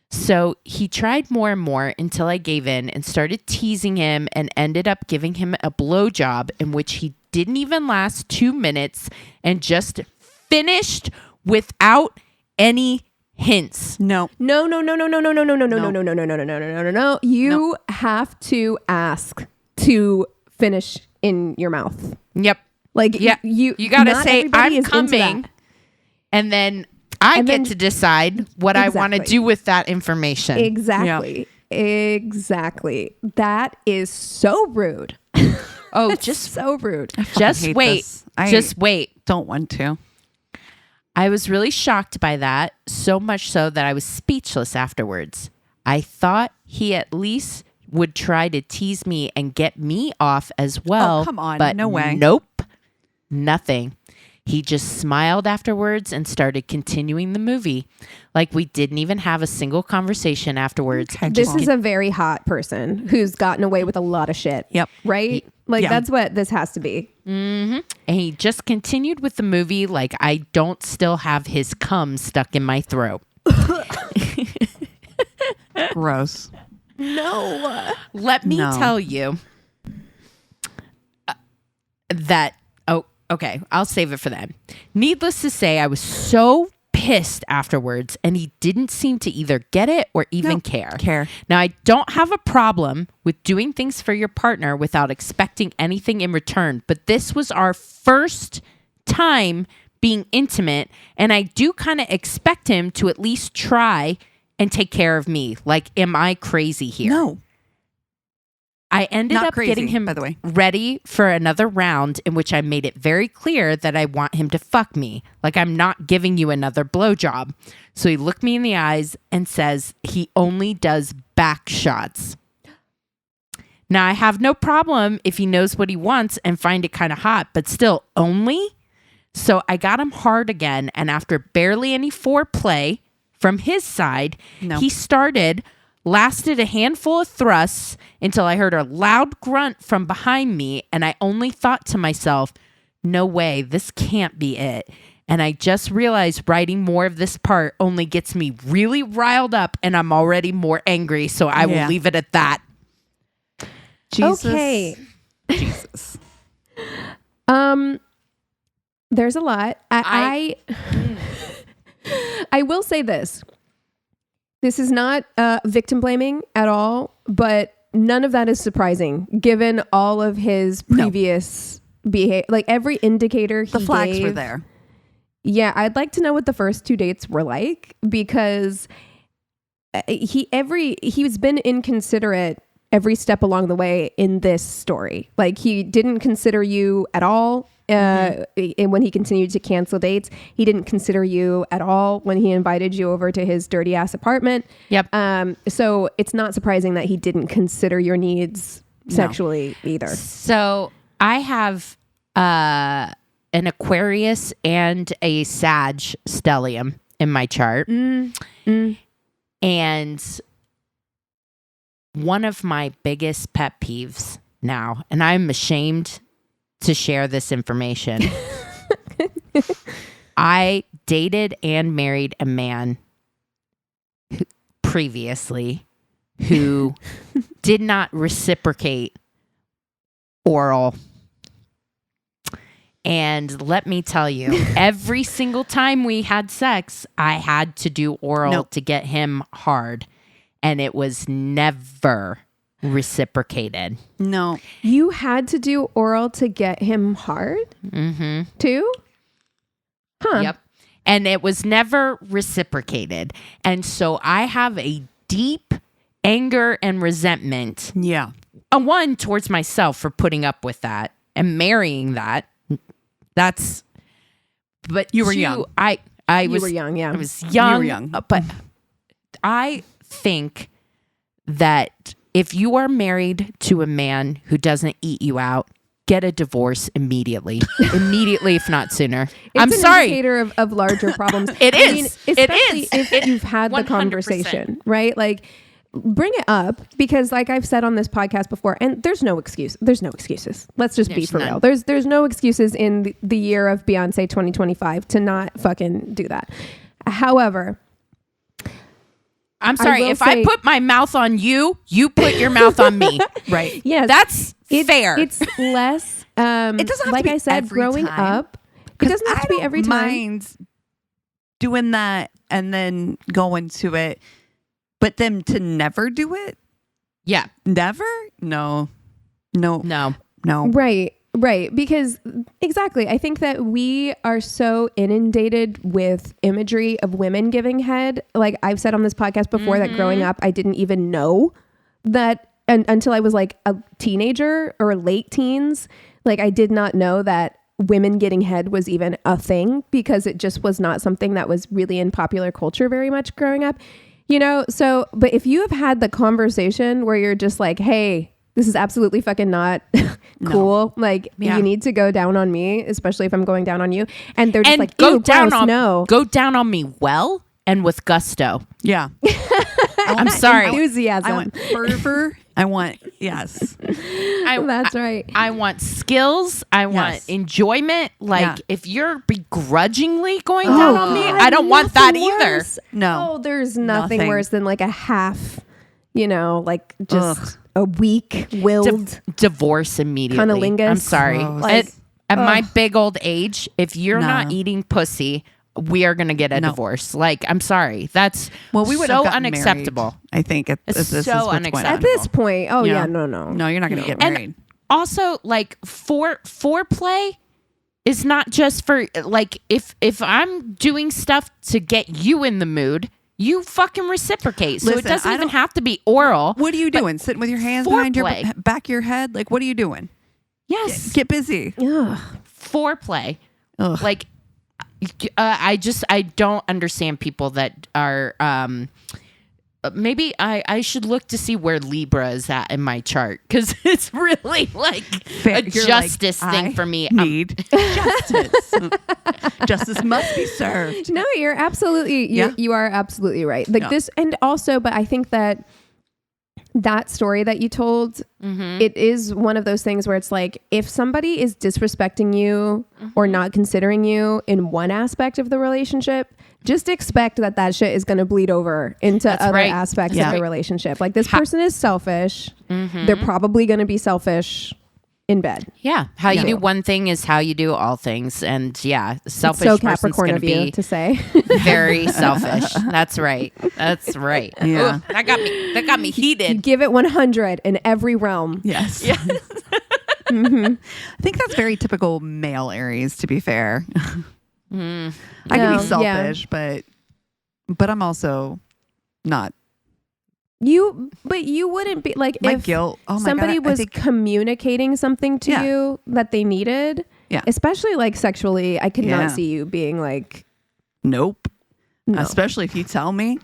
So he tried more and more until I gave in and started teasing him and ended up giving him a blowjob in which he didn't even last 2 minutes and just finished without any hints. No. You have to ask to finish in your mouth. Yep. Like you gotta say I'm coming, and then I get to decide what I want to do with that information. Exactly. Yeah. Exactly. That is so rude. Oh, just so rude. Just wait. Just wait. Don't want to. I was really shocked by that, so much so that I was speechless afterwards. I thought he at least would try to tease me and get me off as well. Oh, come on. But No way. Nope. Nothing. He just smiled afterwards and started continuing the movie. Like we didn't even have a single conversation afterwards. Okay. This is a very hot person who's gotten away with a lot of shit. Yep. Right? Like Yeah. that's what this has to be. And he just continued with the movie like I don't still have his cum stuck in my throat. Gross. No. Let me No. tell you that, okay, I'll save it for then. Needless to say, I was so pissed afterwards, and he didn't seem to either get it or even care. Now, I don't have a problem with doing things for your partner without expecting anything in return, but this was our first time being intimate, and I do kind of expect him to at least try and take care of me. Like, am I crazy here? No. I ended Not up crazy, getting him by the way. ready for another round in which I made it very clear that I want him to fuck me. Like, I'm not giving you another blowjob. So he looked me in the eyes and says he only does back shots. Now, I have no problem if he knows what he wants and find it kind of hot, but still only? So I got him hard again, and after barely any foreplay from his side, No. he lasted a handful of thrusts until I heard a loud grunt from behind me, and I only thought to myself, no way, this can't be it. And I just realized writing more of this part only gets me really riled up, and I'm already more angry, so I will leave it at that. Jesus. Okay. Jesus. There's a lot. I will say this. This is not victim blaming at all, but none of that is surprising given all of his previous behavior. Like every indicator he The flags gave, were there. Yeah, I'd like to know what the first 2 dates were like because he's been inconsiderate every step along the way in this story. Like he didn't consider you at all. And when he continued to cancel dates, he didn't consider you at all when he invited you over to his dirty ass apartment. Yep. So it's not surprising that he didn't consider your needs sexually either. So I have an Aquarius and a Sag stellium in my chart. And one of my biggest pet peeves now, and I'm ashamed to share this information. I dated and married a man previously who did not reciprocate oral. And let me tell you, every single time we had sex, I had to do oral to get him hard. And it was never reciprocated. No. You had to do oral to get him hard too? Huh. Yep. And it was never reciprocated. And so I have a deep anger and resentment. Yeah. One, towards myself for putting up with that and marrying that. But you were young. I was young, yeah. I was young. You were young. But I think that if you are married to a man who doesn't eat you out, get a divorce immediately. Immediately, if not sooner. I'm It's an sorry. indicator of larger problems. It I is. mean, It especially is. if you've had the 100%. conversation, right? Like, bring it up because, like I've said on this podcast before, and there's no excuse. There's no excuses. Let's just be There's for none. real. There's no excuses in the year of Beyonce 2025 to not fucking do that. However, I'm sorry. will If I say- put my mouth on you, you put your mouth on me. Right. yes, That's fair. It's less. It doesn't have like to be I said, every growing time. up. It doesn't have to be every time. Mind doing that and then going to it, but then to never do it. yeah. Never. No. No. Right. Because exactly. I think that we are so inundated with imagery of women giving head. Like I've said on this podcast before that growing up, I didn't even know that until I was like a teenager or late teens. Like I did not know that women getting head was even a thing, because it just was not something that was really in popular culture very much growing up, you know? So, but if you have had the conversation where you're just like, hey, this is absolutely fucking not cool. Like, you need to go down on me, especially if I'm going down on you. And they're just like, go ew, down gross, on no. Go down on me well and with gusto. Yeah. I'm sorry. Enthusiasm. I want fervor. I want, yes. That's right. I want skills. I want enjoyment. Like, if you're begrudgingly going down on me, I don't want that either. Worse. No. Oh, there's nothing worse than like a half, you know, like just a weak-willed divorce immediately. cunnilingus. I'm sorry. Like, At my big old age, if you're not eating pussy, we are going to get a divorce. Like, I'm sorry. That's we would so have gotten unacceptable. Married, I think It's so unacceptable. At this point, no. No, you're not going to get married. And also, like, foreplay is not just for, like, if I'm doing stuff to get you in the mood, you fucking reciprocate. So Listen, it doesn't even have to be oral. What are you doing? Sitting with your hands behind your back of your head? Like, what are you doing? Yes. Get busy. Ugh. Foreplay. Ugh. Like, I don't understand people that are maybe I should look to see where Libra is at in my chart, because it's really like a justice thing for me. Need justice. Justice must be served. No, you're absolutely you are absolutely right. Like this, and also, but I think that story that you told, it is one of those things where it's like, if somebody is disrespecting you or not considering you in one aspect of the relationship, just expect that shit is going to bleed over into other aspects of the relationship. Like, this person is selfish. They're probably going to be selfish in bed. Yeah. How you do one thing is how you do all things. And selfish so person's Capricorn going of to you be to say. very selfish. That's right. That's right. Yeah. Ooh, that got me heated. Give it 100 in every realm. Yes. I think that's very typical male Aries, to be fair. I can be selfish, but I'm also not. But you wouldn't be like, My if guilt. Oh my somebody God, was communicating something to you that they needed, especially like sexually, I could not see you being like, nope. No. Especially if you tell me.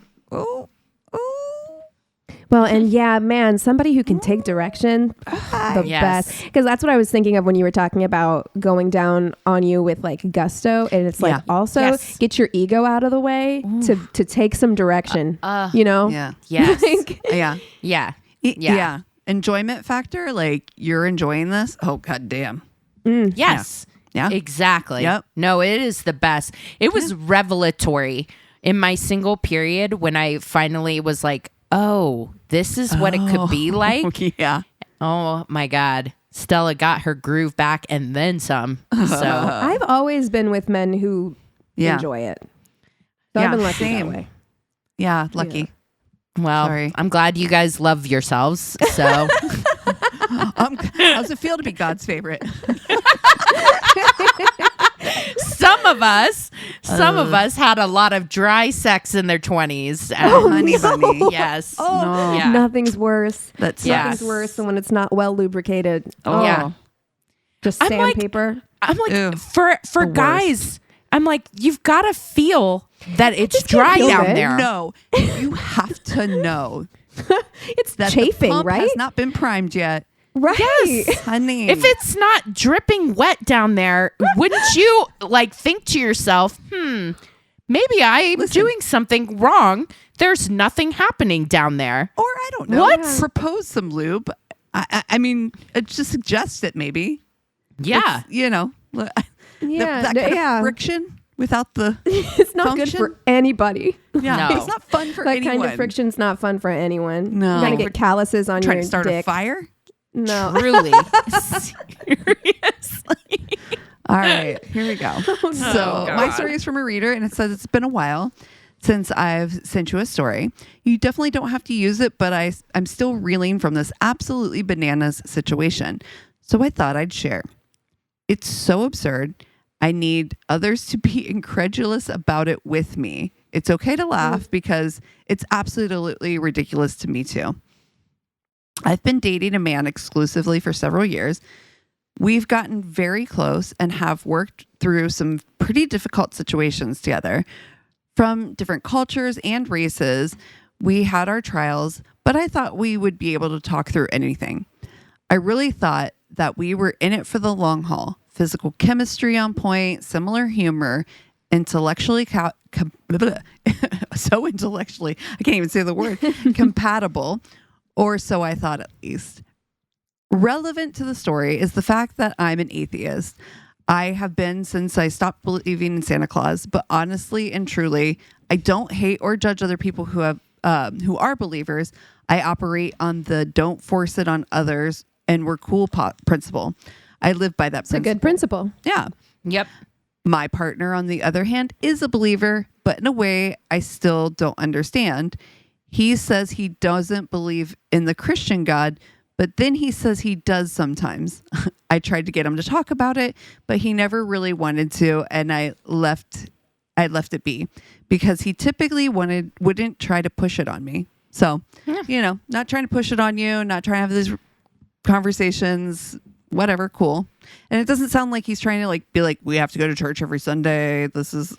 Well, and man, somebody who can take direction, the best. Because that's what I was thinking of when you were talking about going down on you with like gusto. And it's like, also get your ego out of the way to take some direction, you know? Yeah. Yes. Like, yeah. Enjoyment factor. Like, you're enjoying this. Oh, God damn. Yes. Yeah. Exactly. Yep. No, it is the best. It was revelatory in my single period when I finally was like, oh, this is what it could be like. Yeah. Oh my God. Stella got her groove back and then some. So I've always been with men who enjoy it. So I've been lucky that way. Yeah, lucky. Well, sorry. I'm glad you guys love yourselves. So how does it feel to be God's favorite? some of us had a lot of dry sex in their 20s. Honey bunny. Yes. Oh, no. Nothing's worse. Nothing's worse than when it's not well lubricated. Oh. Yeah. Just sandpaper. I'm like, Ew. for guys, I'm like, you've got to feel that it's dry down good. there. No, you have to know It's that chafing, the pump right? has not been primed yet. Right. Yes. Honey. If it's not dripping wet down there, wouldn't you like think to yourself, maybe I'm doing something wrong. There's nothing happening down there. Or I don't know. What? Propose some lube. I mean, just suggest it maybe. Yeah. It's, you know, that kind of friction without the It's not function. good for anybody. Yeah, No. it's not fun for That anyone. kind of friction's not fun for anyone. No. You're going to get calluses on Trying your to start dick. a fire. No. Truly. Seriously. All right, here we go. So my story is from a reader, and it says it's been a while since I've sent you a story. You definitely don't have to use it, but I'm still reeling from this absolutely bananas situation. So I thought I'd share. It's so absurd. I need others to be incredulous about it with me. It's okay to laugh because it's absolutely ridiculous to me too. I've been dating a man exclusively for several years. We've gotten very close and have worked through some pretty difficult situations together. From different cultures and races, we had our trials, but I thought we would be able to talk through anything. I really thought that we were in it for the long haul. Physical chemistry on point, similar humor, intellectually so intellectually, I can't even say the word, compatible, or so I thought at least. Relevant to the story is the fact that I'm an atheist. I have been since I stopped believing in Santa Claus, but honestly and truly, I don't hate or judge other people who are believers. I operate on the don't force it on others and we're cool principle. I live by that principle. It's a good principle. Yeah. Yep. My partner, on the other hand, is a believer, but in a way I still don't understand. He says he doesn't believe in the Christian God, but then he says he does sometimes. I tried to get him to talk about it, but he never really wanted to, and I left it be because he typically wouldn't try to push it on me. So, not trying to push it on you, not trying to have these conversations, whatever, cool. And it doesn't sound like he's trying to be like, we have to go to church every Sunday. This is,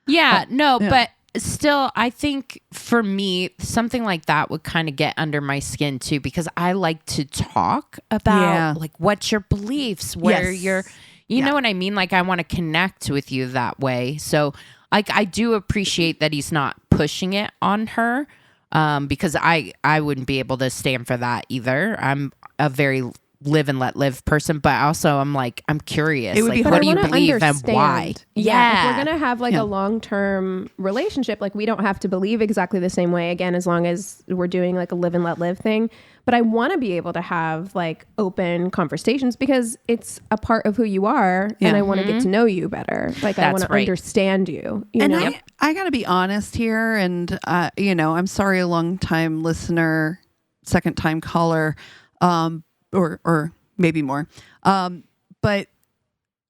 Yeah, but still, I think for me, something like that would kind of get under my skin too, because I like to talk about what's your beliefs, where you're, you know what I mean? Like I want to connect with you that way. So I do appreciate that he's not pushing it on her, because I wouldn't be able to stand for that either. I'm a very live and let live person, but also I'm curious. It would be what do you wanna believe and why? Yeah. If we're going to have a long-term relationship, we don't have to believe exactly the same way again, as long as we're doing a live and let live thing. But I want to be able to have open conversations because it's a part of who you are. And I want to get to know you better. I want to understand you. And I got to be honest here. And, I'm sorry, a long time listener, second time caller, or maybe more. But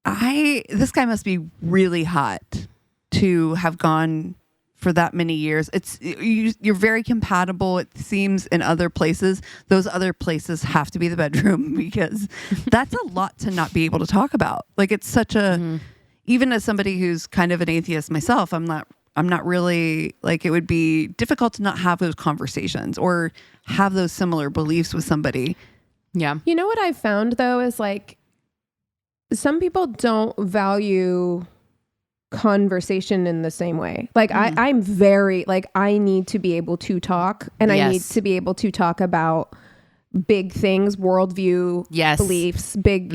this guy must be really hot to have gone for that many years. You're very compatible. It seems in other places. Those other places have to be the bedroom because that's a lot to not be able to talk about. It's such a, even as somebody who's kind of an atheist myself, I'm not really it would be difficult to not have those conversations or have those similar beliefs with somebody. Yeah. You know what I've found though is some people don't value conversation in the same way. I'm very I need to be able to talk and I need to be able to talk about big things, worldview, beliefs, big,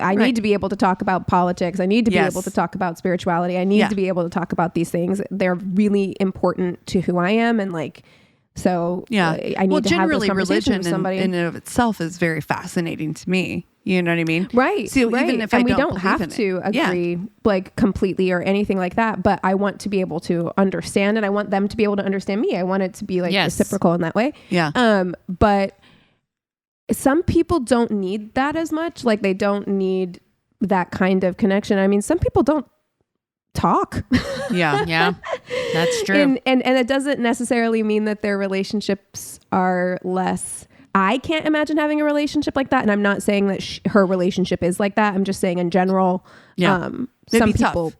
I need to be able to talk about politics. I need to be able to talk about spirituality. I need to be able to talk about these things. They're really important to who I am. And so I need to have those conversations with somebody. In and of itself is very fascinating to me. You know what I mean? Right. So even if we don't have to agree completely or anything like that, but I want to be able to understand and I want them to be able to understand me. I want it to be reciprocal in that way. Yeah. But some people don't need that as much. They don't need that kind of connection. I mean, some people don't talk. Yeah, that's true. And it doesn't necessarily mean that their relationships are less. I can't imagine having a relationship like that. And I'm not saying that her relationship is like that. I'm just saying in general, some people,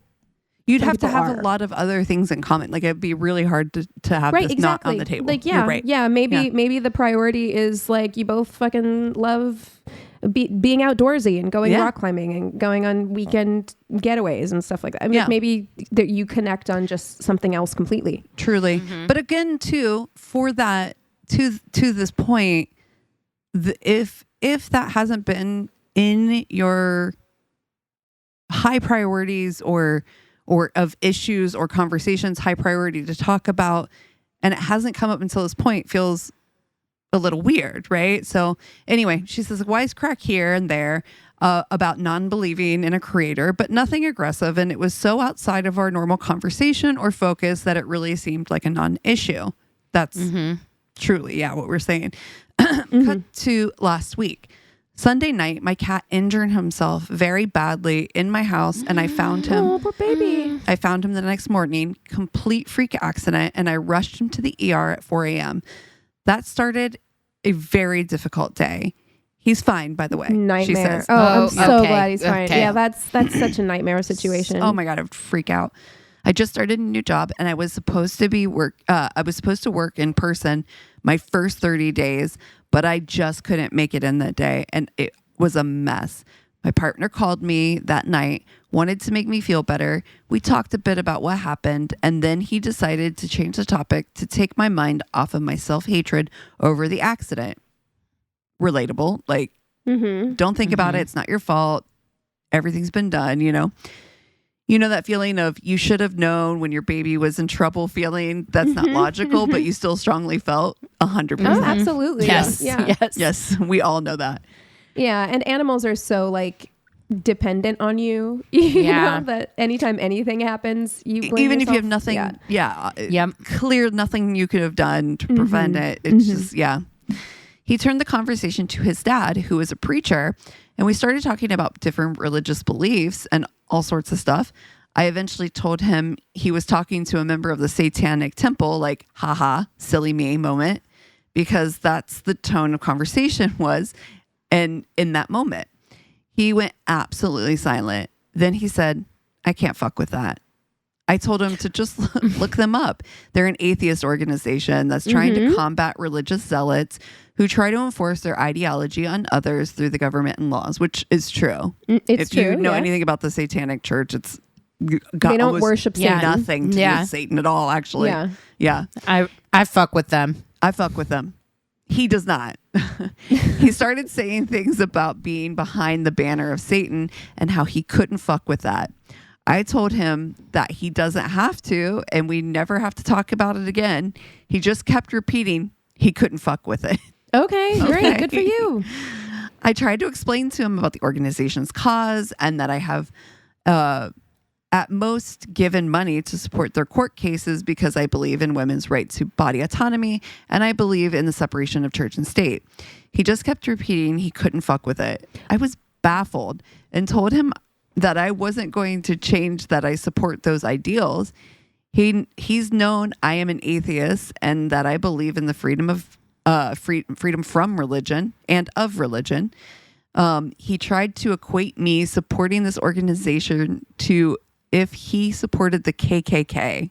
you'd have to have a lot of other things in common. It'd be really hard to have this not on the table. You're right. Yeah. Maybe the priority is you both fucking love being outdoorsy and going rock climbing and going on weekend getaways and stuff like that. I mean, maybe that you connect on just something else completely. Truly. Mm-hmm. But again, too, for that, to this point, if that hasn't been in your high priorities or of issues or conversations, high priority to talk about, and it hasn't come up until this point, feels a little weird, right? So anyway, she says wisecrack here and there about non-believing in a creator, but nothing aggressive. And it was so outside of our normal conversation or focus that it really seemed like a non-issue. That's truly, what we're saying. Cut to last week. Sunday night, my cat injured himself very badly in my house, and I found him. Oh, poor baby. I found him the next morning, complete freak accident, and I rushed him to the ER at 4 a.m. That started a very difficult day. He's fine, by the way. She Nightmare. says. Oh, I'm so okay. glad he's fine. Okay. Yeah, that's such a nightmare situation. Oh my God, I would freak out. I just started a new job and I was supposed to work in person my first 30 days, but I just couldn't make it in that day and it was a mess. My partner called me that night, wanted to make me feel better. We talked a bit about what happened, and then he decided to change the topic to take my mind off of my self-hatred over the accident. Relatable. Like, don't think about it. It's not your fault. Everything's been done, you know. You know that feeling of you should have known when your baby was in trouble feeling? That's not logical, but you still strongly felt 100%. Oh, absolutely. Yes. Yeah. Yes, we all know that. Yeah, and animals are so like dependent on you. You know, that anytime anything happens, you blame even if you yourself. have nothing, Yep. clear nothing you could have done to prevent it. It's just He turned the conversation to his dad, who was a preacher, and we started talking about different religious beliefs and all sorts of stuff. I eventually told him he was talking to a member of the Satanic Temple, like, haha, silly me moment, because that's the tone of conversation was. And in that moment, he went absolutely silent. Then he said, I can't fuck with that. I told him to just look them up. They're an atheist organization that's trying to combat religious zealots who try to enforce their ideology on others through the government and laws, which is true. It's if you true, know yeah. anything about the Satanic Church, it's They don't almost worship Satan. nothing to do with Satan at all, actually. Yeah. I fuck with them. I fuck with them. He does not. He started saying things about being behind the banner of Satan and how he couldn't fuck with that. I told him that he doesn't have to, and we never have to talk about it again. He just kept repeating he couldn't fuck with it. Okay, great. Good for you. I tried to explain to him about the organization's cause and that I have at most given money to support their court cases because I believe in women's right to body autonomy and I believe in the separation of church and state. He just kept repeating he couldn't fuck with it. I was baffled and told him that I wasn't going to change that I support those ideals. He's known I am an atheist and that I believe in the freedom from religion and of religion. He tried to equate me supporting this organization to if he supported the KKK.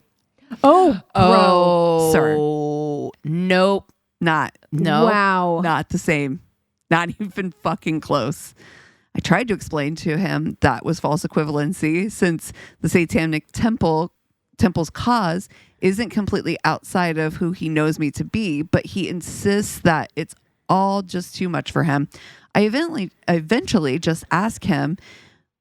Oh, sir. Nope. No. Wow. Not the same. Not even fucking close. I tried to explain to him that was false equivalency since the Satanic Temple's cause isn't completely outside of who he knows me to be, but he insists that it's all just too much for him. I eventually just asked him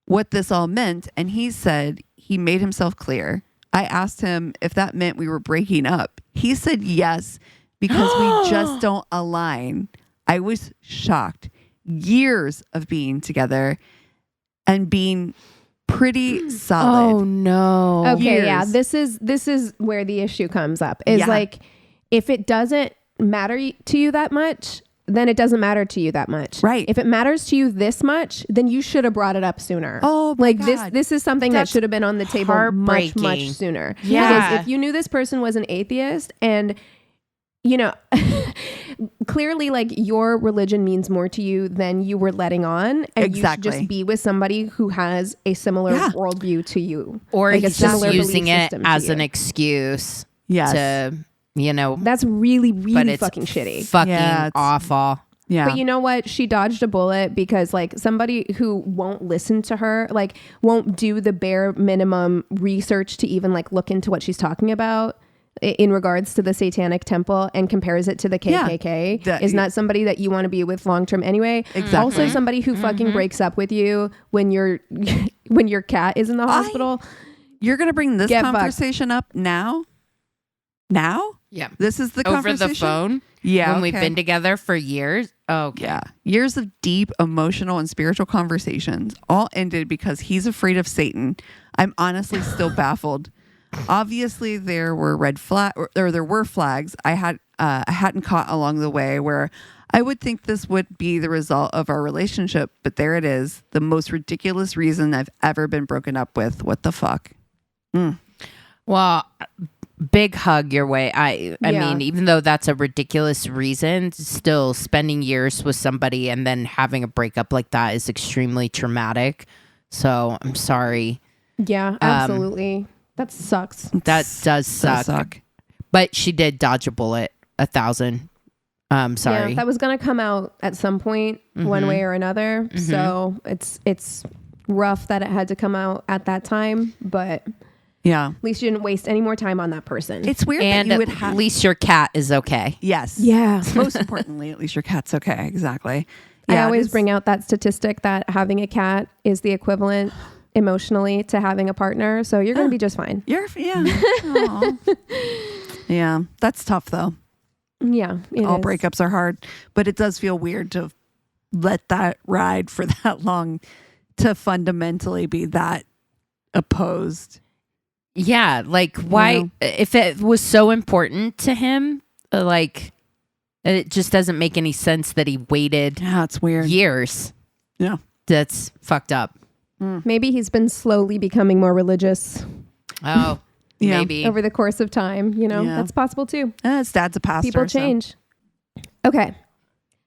what this all meant, and he said he made himself clear. I asked him if that meant we were breaking up. He said yes, because we just don't align. I was shocked. Years of being together and being pretty solid. Oh no. Okay, yeah. Years. This is where the issue comes up. Is Yeah. like if it doesn't matter to you that much, then it doesn't matter to you that much. Right. If it matters to you this much, then you should have brought it up sooner. Oh, my like God. this is something that That's should have been on the table much heartbreaking. sooner. Yeah. Because if you knew this person was an atheist and you know, clearly like your religion means more to you than you were letting on. And Exactly. you should just be with somebody who has a similar worldview to you. Or like a he's just similar using belief it system to as you. an excuse Yes. to, That's really, but really it's fucking shitty. fucking Yeah, it's- awful. Yeah. But you know what? She dodged a bullet because like somebody who won't listen to her, like won't do the bare minimum research to even like look into what she's talking about in regards to the Satanic Temple and compares it to the KKK is not somebody that you want to be with long term anyway. Exactly. Also somebody who fucking breaks up with you when your cat is in the hospital. You're going to bring this Get fucked. conversation up now? Now? Yeah. This is the Over conversation? the phone. Yeah. When we've okay. been together for years. Okay. Yeah. Years of deep emotional and spiritual conversations all ended because he's afraid of Satan. I'm honestly still baffled. Obviously, there were there were flags I hadn't caught along the way where I would think this would be the result of our relationship, but there it is, the most ridiculous reason I've ever been broken up with. What the fuck? Well, big hug your way. I Yeah. mean, even though that's a ridiculous reason, still spending years with somebody and then having a breakup like that is extremely traumatic. So I'm sorry. Yeah, absolutely. That sucks. That does suck. But she did dodge a bullet 1,000. Sorry. Yeah, that was going to come out at some point, one way or another. So it's rough that it had to come out at that time, but Yeah. at least you didn't waste any more time on that person. It's weird And that you would at have. least your cat is okay. Yes. Yeah. Most importantly, at least your cat's okay. Exactly. I Yeah, always it's- bring out that statistic that having a cat is the equivalent emotionally to having a partner. So you're going to be just fine. Yeah. Aw. Yeah. That's tough though. Yeah. it All is. breakups are hard, but it does feel weird to let that ride for that long, to fundamentally be that opposed. Yeah, like why if it was so important to him, like it just doesn't make any sense that he waited Yeah, it's weird. years. Yeah. That's fucked up. Maybe he's been slowly becoming more religious Oh, Yeah. maybe. over the course of time. You know, Yeah. that's possible too. His dad's a pastor. People so- change. Okay.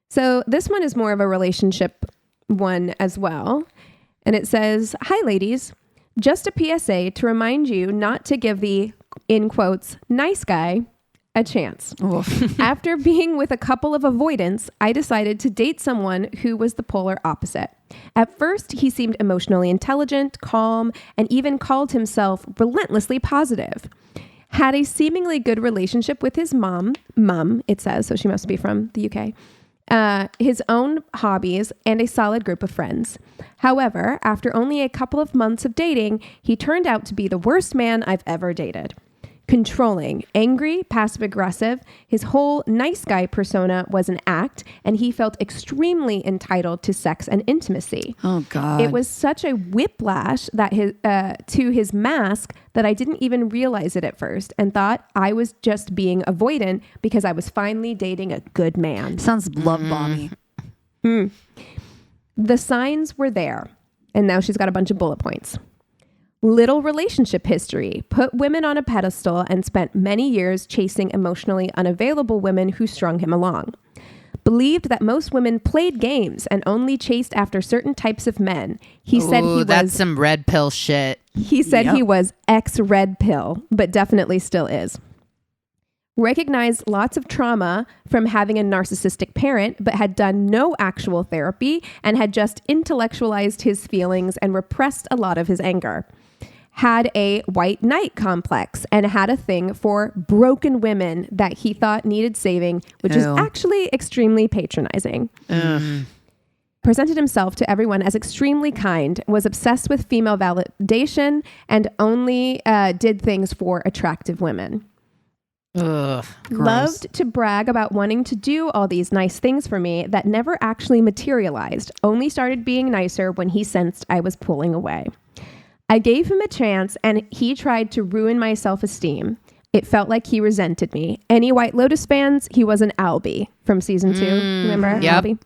So this one is more of a relationship one as well. And it says, "Hi, ladies. Just a PSA to remind you not to give the, in quotes, nice guy a chance. Oof. After being with a couple of avoidants, I decided to date someone who was the polar opposite. At first, he seemed emotionally intelligent, calm, and even called himself relentlessly positive. Had a seemingly good relationship with his mum, it says, so she must be from the UK, his own hobbies, and a solid group of friends. However, after only a couple of months of dating, he turned out to be the worst man I've ever dated. Controlling, angry, passive-aggressive, his whole nice guy persona was an act, and he felt extremely entitled to sex and intimacy. Oh God. It was such a whiplash that to his mask that I didn't even realize it at first and thought I was just being avoidant because I was finally dating a good man. Sounds love bomby. The signs were there, and now she's got a bunch of bullet points. Little relationship history, put women on a pedestal, and spent many years chasing emotionally unavailable women who strung him along. Believed that most women played games and only chased after certain types of men. He said he that's was some red pill shit. he said Yep. he was ex-red pill, but definitely still is. Recognized lots of trauma from having a narcissistic parent, but had done no actual therapy and had just intellectualized his feelings and repressed a lot of his anger. Had a white knight complex and had a thing for broken women that he thought needed saving, which is Ew. actually extremely patronizing. Presented himself to everyone as extremely kind, was obsessed with female validation, and only did things for attractive women. Ugh. Loved to brag about wanting to do all these nice things for me that never actually materialized, only started being nicer when he sensed I was pulling away. I gave him a chance and he tried to ruin my self-esteem. It felt like he resented me. Any White Lotus fans? He was an Albie from season 2. Remember yep. Albie?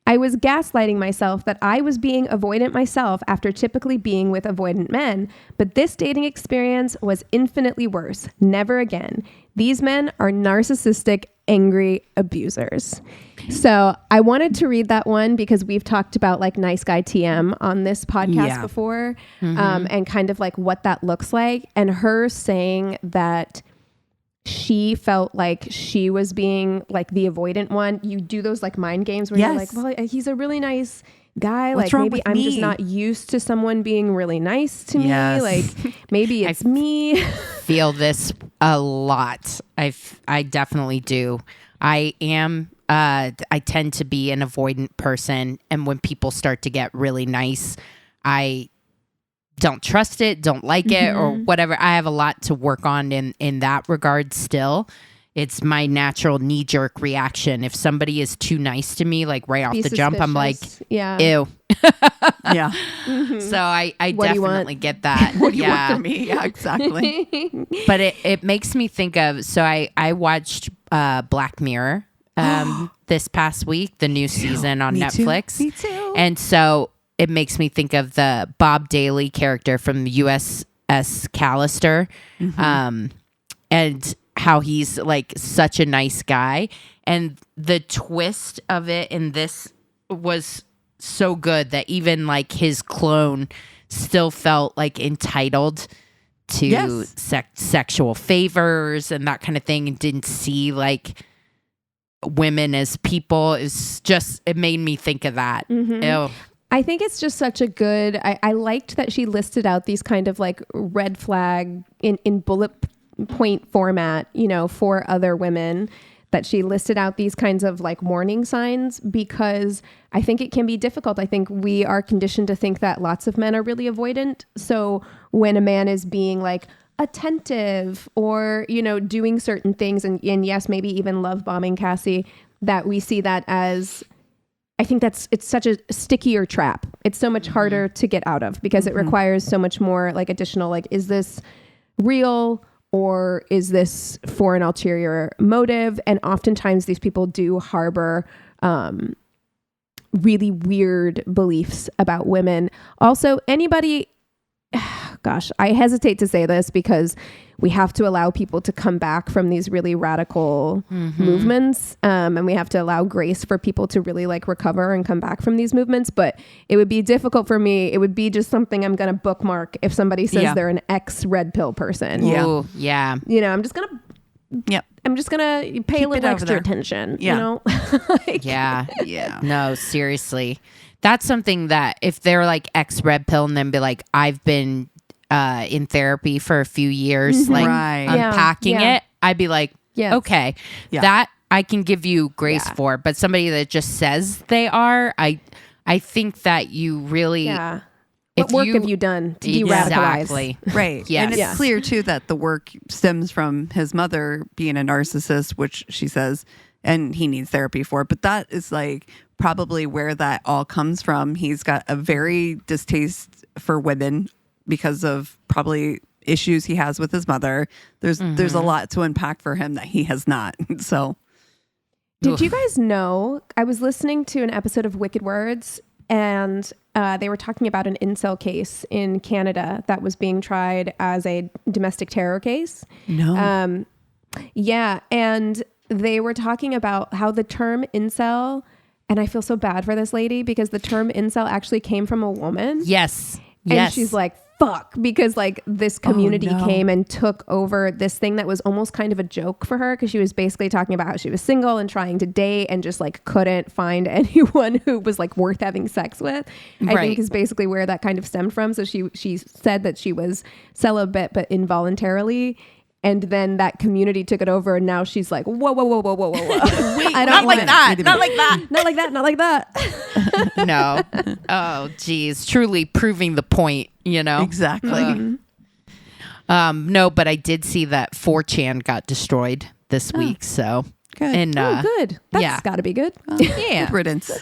I was gaslighting myself that I was being avoidant myself after typically being with avoidant men, but this dating experience was infinitely worse. Never again. These men are narcissistic, angry abusers. So I wanted to read that one because we've talked about like nice guy TM on this podcast before, and kind of like what that looks like. And her saying that she felt like she was being like the avoidant one. You do those like mind games where you're like, well, he's a really nice guy. What's like wrong maybe with I'm just me? not used to someone being really nice to Yes. me. Like maybe it's me. Feel this a lot. I definitely do. I tend to be an avoidant person, and when people start to get really nice, I don't trust it, don't like it, or whatever. I have a lot to work on in that regard still. It's my natural knee-jerk reaction. If somebody is too nice to me, like right off Be the jump, I'm like, suspicious. yeah. ew. Yeah. So I What do you want? definitely get that. What do you want from me? Yeah, exactly. But it makes me think of, so I watched Black Mirror this past week, the new season on Netflix. Me too. And so it makes me think of the Bob Daly character from the USS Callister. and how he's like such a nice guy. And the twist of it in this was so good that even like his clone still felt like entitled to sexual favors and that kind of thing, and didn't see like women as people. It made me think of that. Ew. I think it's just such a good, I liked that she listed out these kind of like red flag in bullet point format, for other women, that she listed out these kinds of like warning signs, because I think it can be difficult. I think we are conditioned to think that lots of men are really avoidant. So when a man is being like attentive or, doing certain things and yes, maybe even love bombing Cassie, that we see that as, I think it's such a stickier trap. It's so much harder to get out of because it requires so much more like additional, like, is this real or is this for an ulterior motive? And oftentimes these people do harbor really weird beliefs about women. Also, anybody, gosh, I hesitate to say this because we have to allow people to come back from these really radical movements. And we have to allow grace for people to really like recover and come back from these movements. But it would be difficult for me. It would be just something I'm going to bookmark if somebody says they're an ex-red pill person. Yeah. Ooh, yeah. I'm just going to... I'm just going to pay a little extra attention, like, yeah. No, seriously. That's something that if they're like ex-red pill and then be like, I've been in therapy for a few years, like unpacking it, I'd be like, okay, that I can give you grace for. But somebody that just says they are, I think that you really... What work have you done to de-radicalize? Exactly. Right. Yes. And it's clear, too, that the work stems from his mother being a narcissist, which she says, and he needs therapy for. But that is like probably where that all comes from. He's got a very distaste for women because of probably issues he has with his mother. There's a lot to unpack for him that he has not. So. Did you guys know, I was listening to an episode of Wicked Words, and they were talking about an incel case in Canada that was being tried as a domestic terror case. No. And they were talking about how the term incel, and I feel so bad for this lady because the term incel actually came from a woman. Yes. And she's like, fuck, because like this community came and took over this thing that was almost kind of a joke for her, because she was basically talking about how she was single and trying to date and just like couldn't find anyone who was like worth having sex with. I think is basically where that kind of stemmed from. So she said that she was celibate but involuntarily. And then that community took it over, and now she's like, whoa. Wait, not like that. Not like that. No. Oh, geez. Truly proving the point, Exactly. No, but I did see that 4chan got destroyed this week. So good. And, good. That's got to be good. Good riddance.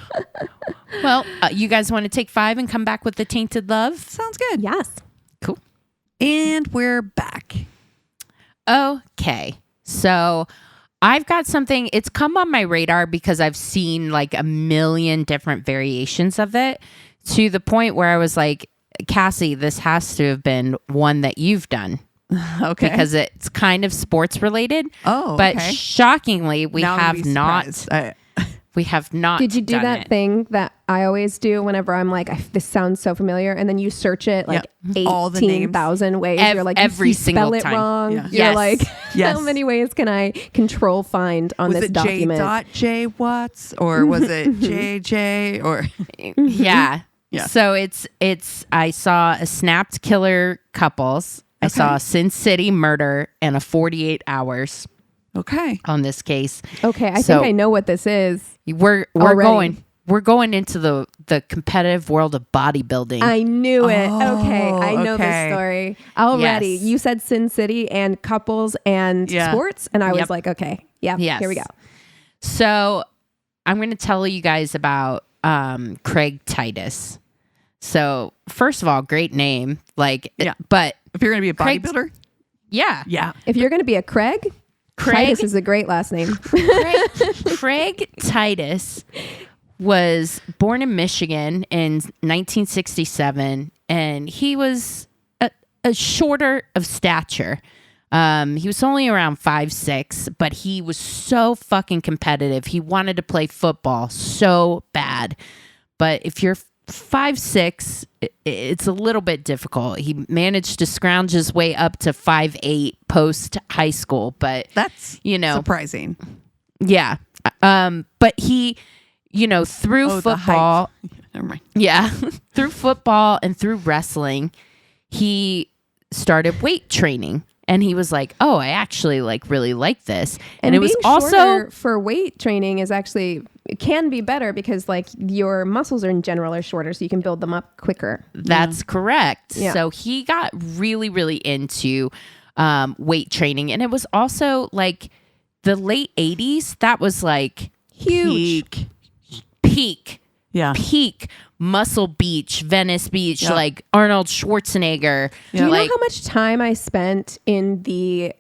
Well, you guys want to take 5 and come back with the Tainted Love? Sounds good. Yes. Cool. And we're back. Okay, so I've got something, it's come on my radar because I've seen like a million different variations of it, to the point where I was like, Cassie, this has to have been one that you've done. Okay. Because it's kind of sports related. Oh, but shockingly, we have not. We have not. Did you do that thing that I always do whenever I'm like, this sounds so familiar, and then you search it like 18,000 ways. You're like, every you single spell it time. wrong. Yeah. You're like, how many ways can I control find on this document? Was it J. Watts or was it JJ or? Yeah. So it's. I saw a snapped killer couples. I saw a Sin City murder and a 48 hours. Okay. On this case. Okay, I think I know what this is. We're going into the competitive world of bodybuilding. I knew it. Okay, I know this story already. Yes. You said Sin City and couples and sports, and I was like, okay, here we go. So I'm going to tell you guys about Craig Titus. So first of all, great name. But if you're going to be a bodybuilder, If you're going to be a Craig Titus is a great last name. Craig Titus was born in Michigan in 1967, and he was a shorter of stature. He was only around 5'6", but he was so fucking competitive. He wanted to play football so bad. But if you're 5'6", it's a little bit difficult. He managed to scrounge his way up to 5'8" post high school, but That's surprising. Yeah. But he, through football, never mind. yeah, through football and through wrestling, he started weight training. And he was like, "Oh, I actually really like this." And it was also for weight training is actually, it can be better because your muscles in general are shorter, so you can build them up quicker. That's correct. Yeah. So he got really, really into weight training, and it was also the late 80s. That was Huge. Peak. Yeah. Peak Muscle Beach, Venice Beach, Arnold Schwarzenegger. Do you know how much time I spent in the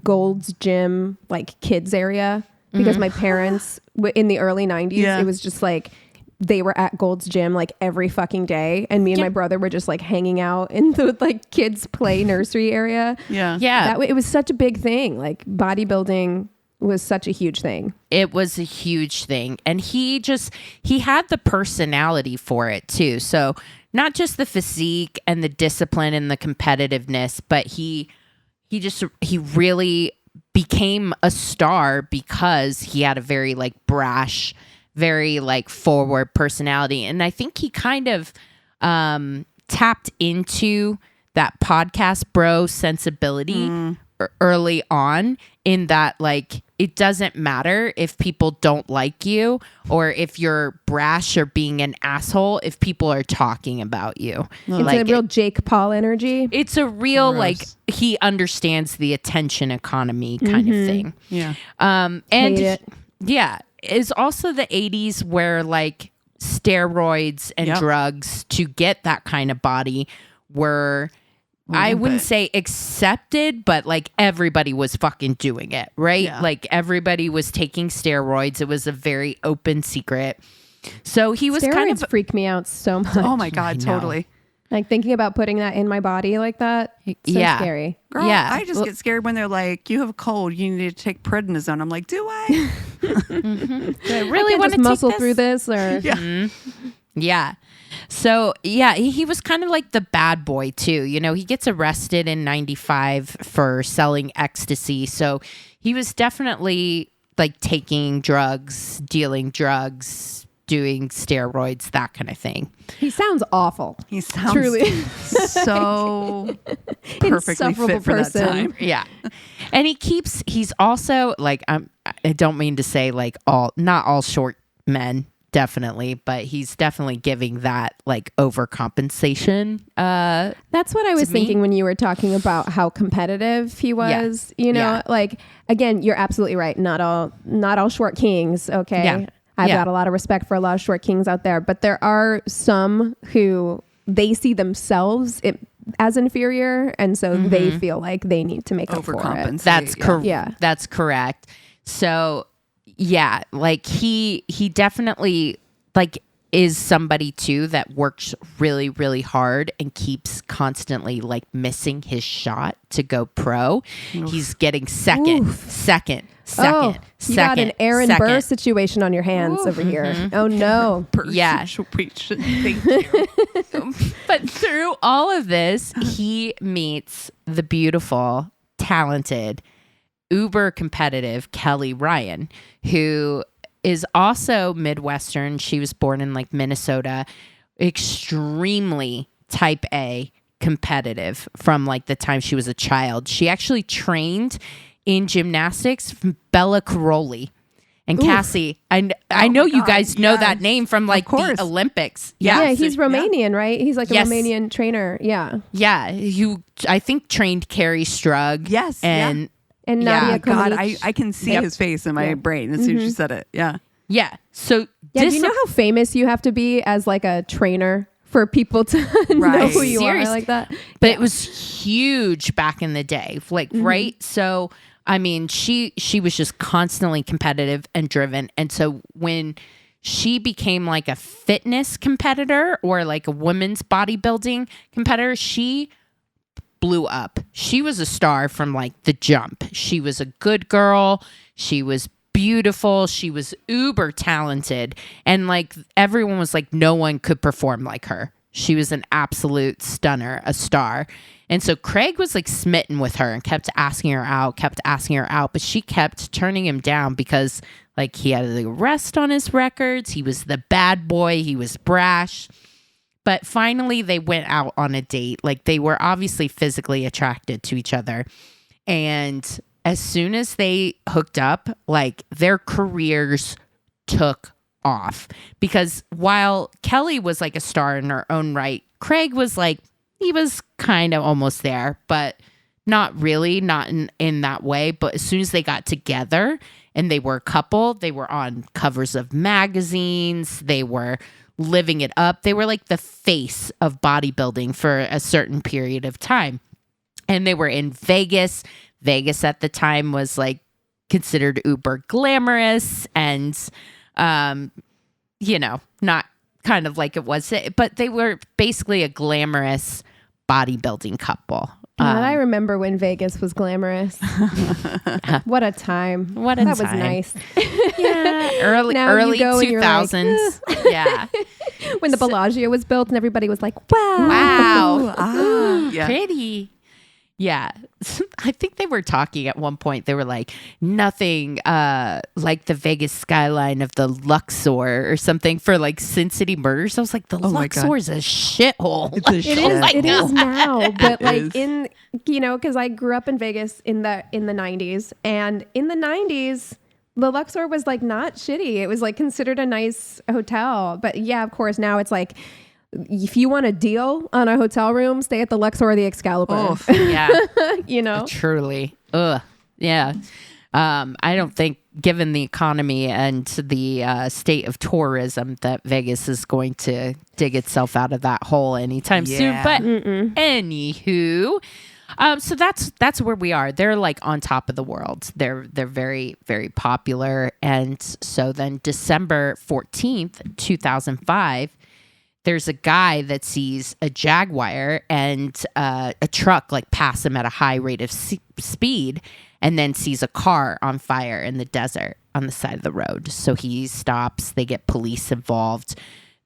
Gold's Gym kids area? Because my parents in the early 90s, it was just they were at Gold's Gym every fucking day, and me and my brother were just hanging out in the kids play nursery area. Yeah. It was such a big thing. Bodybuilding was such a huge thing. It was a huge thing. And he had the personality for it too. So not just the physique and the discipline and the competitiveness, but he really became a star because he had a very brash, very forward personality. And I think he kind of tapped into that podcast bro sensibility early on, in that it doesn't matter if people don't like you or if you're brash or being an asshole if people are talking about you. It's a real Jake Paul energy. It's a real he understands the attention economy kind of thing. Yeah. And Hate it. yeah, it's also the 80s where steroids and drugs to get that kind of body were, I wouldn't say accepted, but everybody was fucking doing it, right? Yeah. Everybody was taking steroids. It was a very open secret. So he was Steroids kind of freak me out so much. Oh my God, totally. Thinking about putting that in my body like that, so scary. Girl, Yeah. I just get scared when they're like, "You have a cold, you need to take prednisone." I'm like, "Do I?" Do I really I want to muscle take through this, or Yeah. So, yeah, he was kind of the bad boy, too. He gets arrested in 95 for selling ecstasy. So he was definitely taking drugs, dealing drugs, doing steroids, that kind of thing. he sounds awful. He sounds Truly so perfectly fit for that time. Yeah. And he's also I don't mean to say not all short men, definitely, but he's definitely giving that overcompensation. That's what I was thinking when you were talking about how competitive he was. Again, you're absolutely right. Not all short kings. Okay. Yeah. I've got a lot of respect for a lot of short kings out there, but there are some who they see themselves as inferior, and so they feel like they need to make up for it. That's correct. Yeah. That's correct. So yeah, he definitely is somebody too that works really, really hard and keeps constantly missing his shot to go pro. Oof. He's getting second. You got an Aaron Burr situation on your hands over here. Oh no. Yeah. Thank you. But through all of this, he meets the beautiful, talented, uber competitive Kelly Ryan, who is also Midwestern. She was born in Minnesota, extremely type A competitive from the time she was a child. She actually trained in gymnastics from Bella Caroli. And Cassie, I know you guys know that name from the Olympics. Yeah, he's Romanian, right? He's a Romanian trainer. Yeah. Yeah, who I think trained Carrie Strug. Yes. And Nadia God, Comaneci. I can see his face in my brain as soon as you said it. Yeah. Yeah. So do you know how famous you have to be as a trainer for people to know who you are like that? But it was huge back in the day. Right? So I mean, she was just constantly competitive and driven. And so when she became a fitness competitor or a women's bodybuilding competitor, she blew up. She was a star from like the jump. She was a good girl. She was beautiful. She was uber talented. And like everyone was like, no one could perform like her. She was an absolute stunner, a star. And so Craig was like smitten with her and kept asking her out, but she kept turning him down because like he had the arrest on his records. He was the bad boy. He was brash. But finally they went out on a date. Like they were obviously physically attracted to each other. And as soon as they hooked up, like their careers took off. Because while Kelly was like a star in her own right, Craig was like, he was kind of almost there, but not really, not in that way. But as soon as they got together and they were a couple, they were on covers of magazines. They were living it up. They were like the face of bodybuilding for a certain period of time. And they were in Vegas. Vegas at the time was like considered uber glamorous and, you know, not kind of like it was, but they were basically a glamorous bodybuilding couple. I remember when Vegas was glamorous. What a time. That was nice. Yeah. Early 2000s. Like, yeah. When the Bellagio was built and everybody was like, wow. Yeah. Pretty. Yeah. I think they were talking at one point. They were like, nothing like the Vegas skyline of the Luxor or something for like Sin City Murders. I was like, the Luxor is a shithole. It's a shithole. It is now. But like in, you know, because I grew up in Vegas in the 90s. And in the 90s, the Luxor was like not shitty. It was like considered a nice hotel. But yeah, of course, now it's like, if you want a deal on a hotel room, stay at the Luxor or the Excalibur. Oh, yeah. You know? Truly. Ugh. Yeah. I don't think, given the economy and the state of tourism, that Vegas is going to dig itself out of that hole anytime soon. But anywho, so that's where we are. They're like on top of the world. They're very, very popular. And so then December 14th, 2005, there's a guy that sees a Jaguar and a truck like pass him at a high rate of speed, and then sees a car on fire in the desert on the side of the road. So he stops. They get police involved.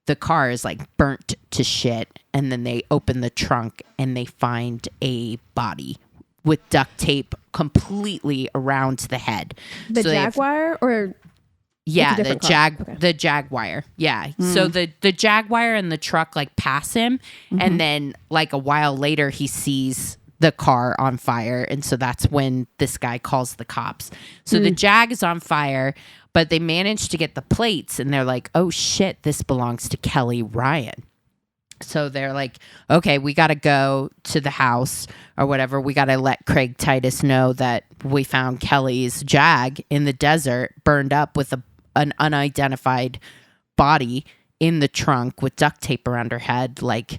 The car is like burnt to shit. And then they open the trunk and they find a body with duct tape completely around the head. The Jaguar or... Yeah, the Jaguar. Yeah. So the Jaguar and the truck like pass him, and then like a while later he sees the car on fire, and so that's when this guy calls the cops. So the Jag is on fire, but they manage to get the plates, and they're like, "Oh shit, this belongs to Kelly Ryan." So they're like, "Okay, we got to go to the house or whatever. We got to let Craig Titus know that we found Kelly's Jag in the desert, burned up with an unidentified body in the trunk with duct tape around her head. Like,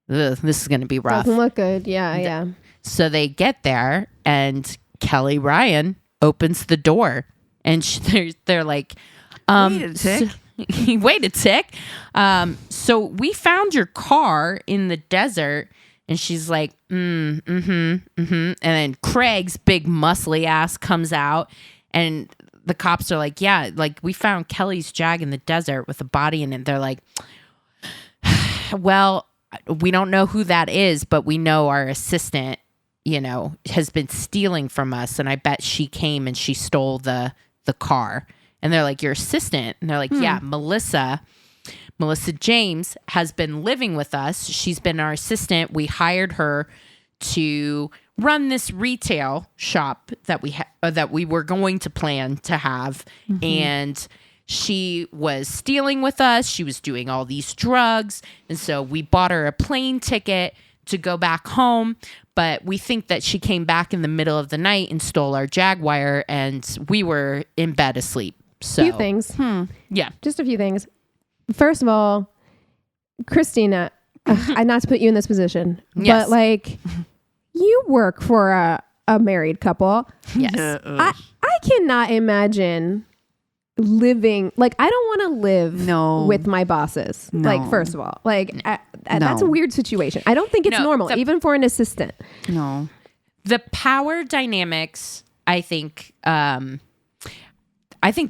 ugh, this is going to be rough." Doesn't look good. Yeah. So they get there and Kelly Ryan opens the door and they're like, wait a tick. Wait a tick. So we found your car in the desert. And she's like, And then Craig's big muscly ass comes out, and the cops are like, yeah, like we found Kelly's Jag in the desert with a body in it. They're like, well, we don't know who that is, but we know our assistant, you know, has been stealing from us. And I bet she came and she stole the car. And they're like, your assistant? And they're like, yeah, Melissa James has been living with us. She's been our assistant. We hired her to run this retail shop that we were going to plan to have. And she was stealing with us. She was doing all these drugs. And so we bought her a plane ticket to go back home. But we think that she came back in the middle of the night and stole our Jaguar, and we were in bed asleep. So, few things. Yeah. Just a few things. First of all, Christina, not to put you in this position, but like, you work for a married couple. Yes. I cannot imagine living, like, I don't want to live No. with my bosses. No. Like, first of all, like, that's a weird situation. I don't think it's normal, even for an assistant. No. The power dynamics, I think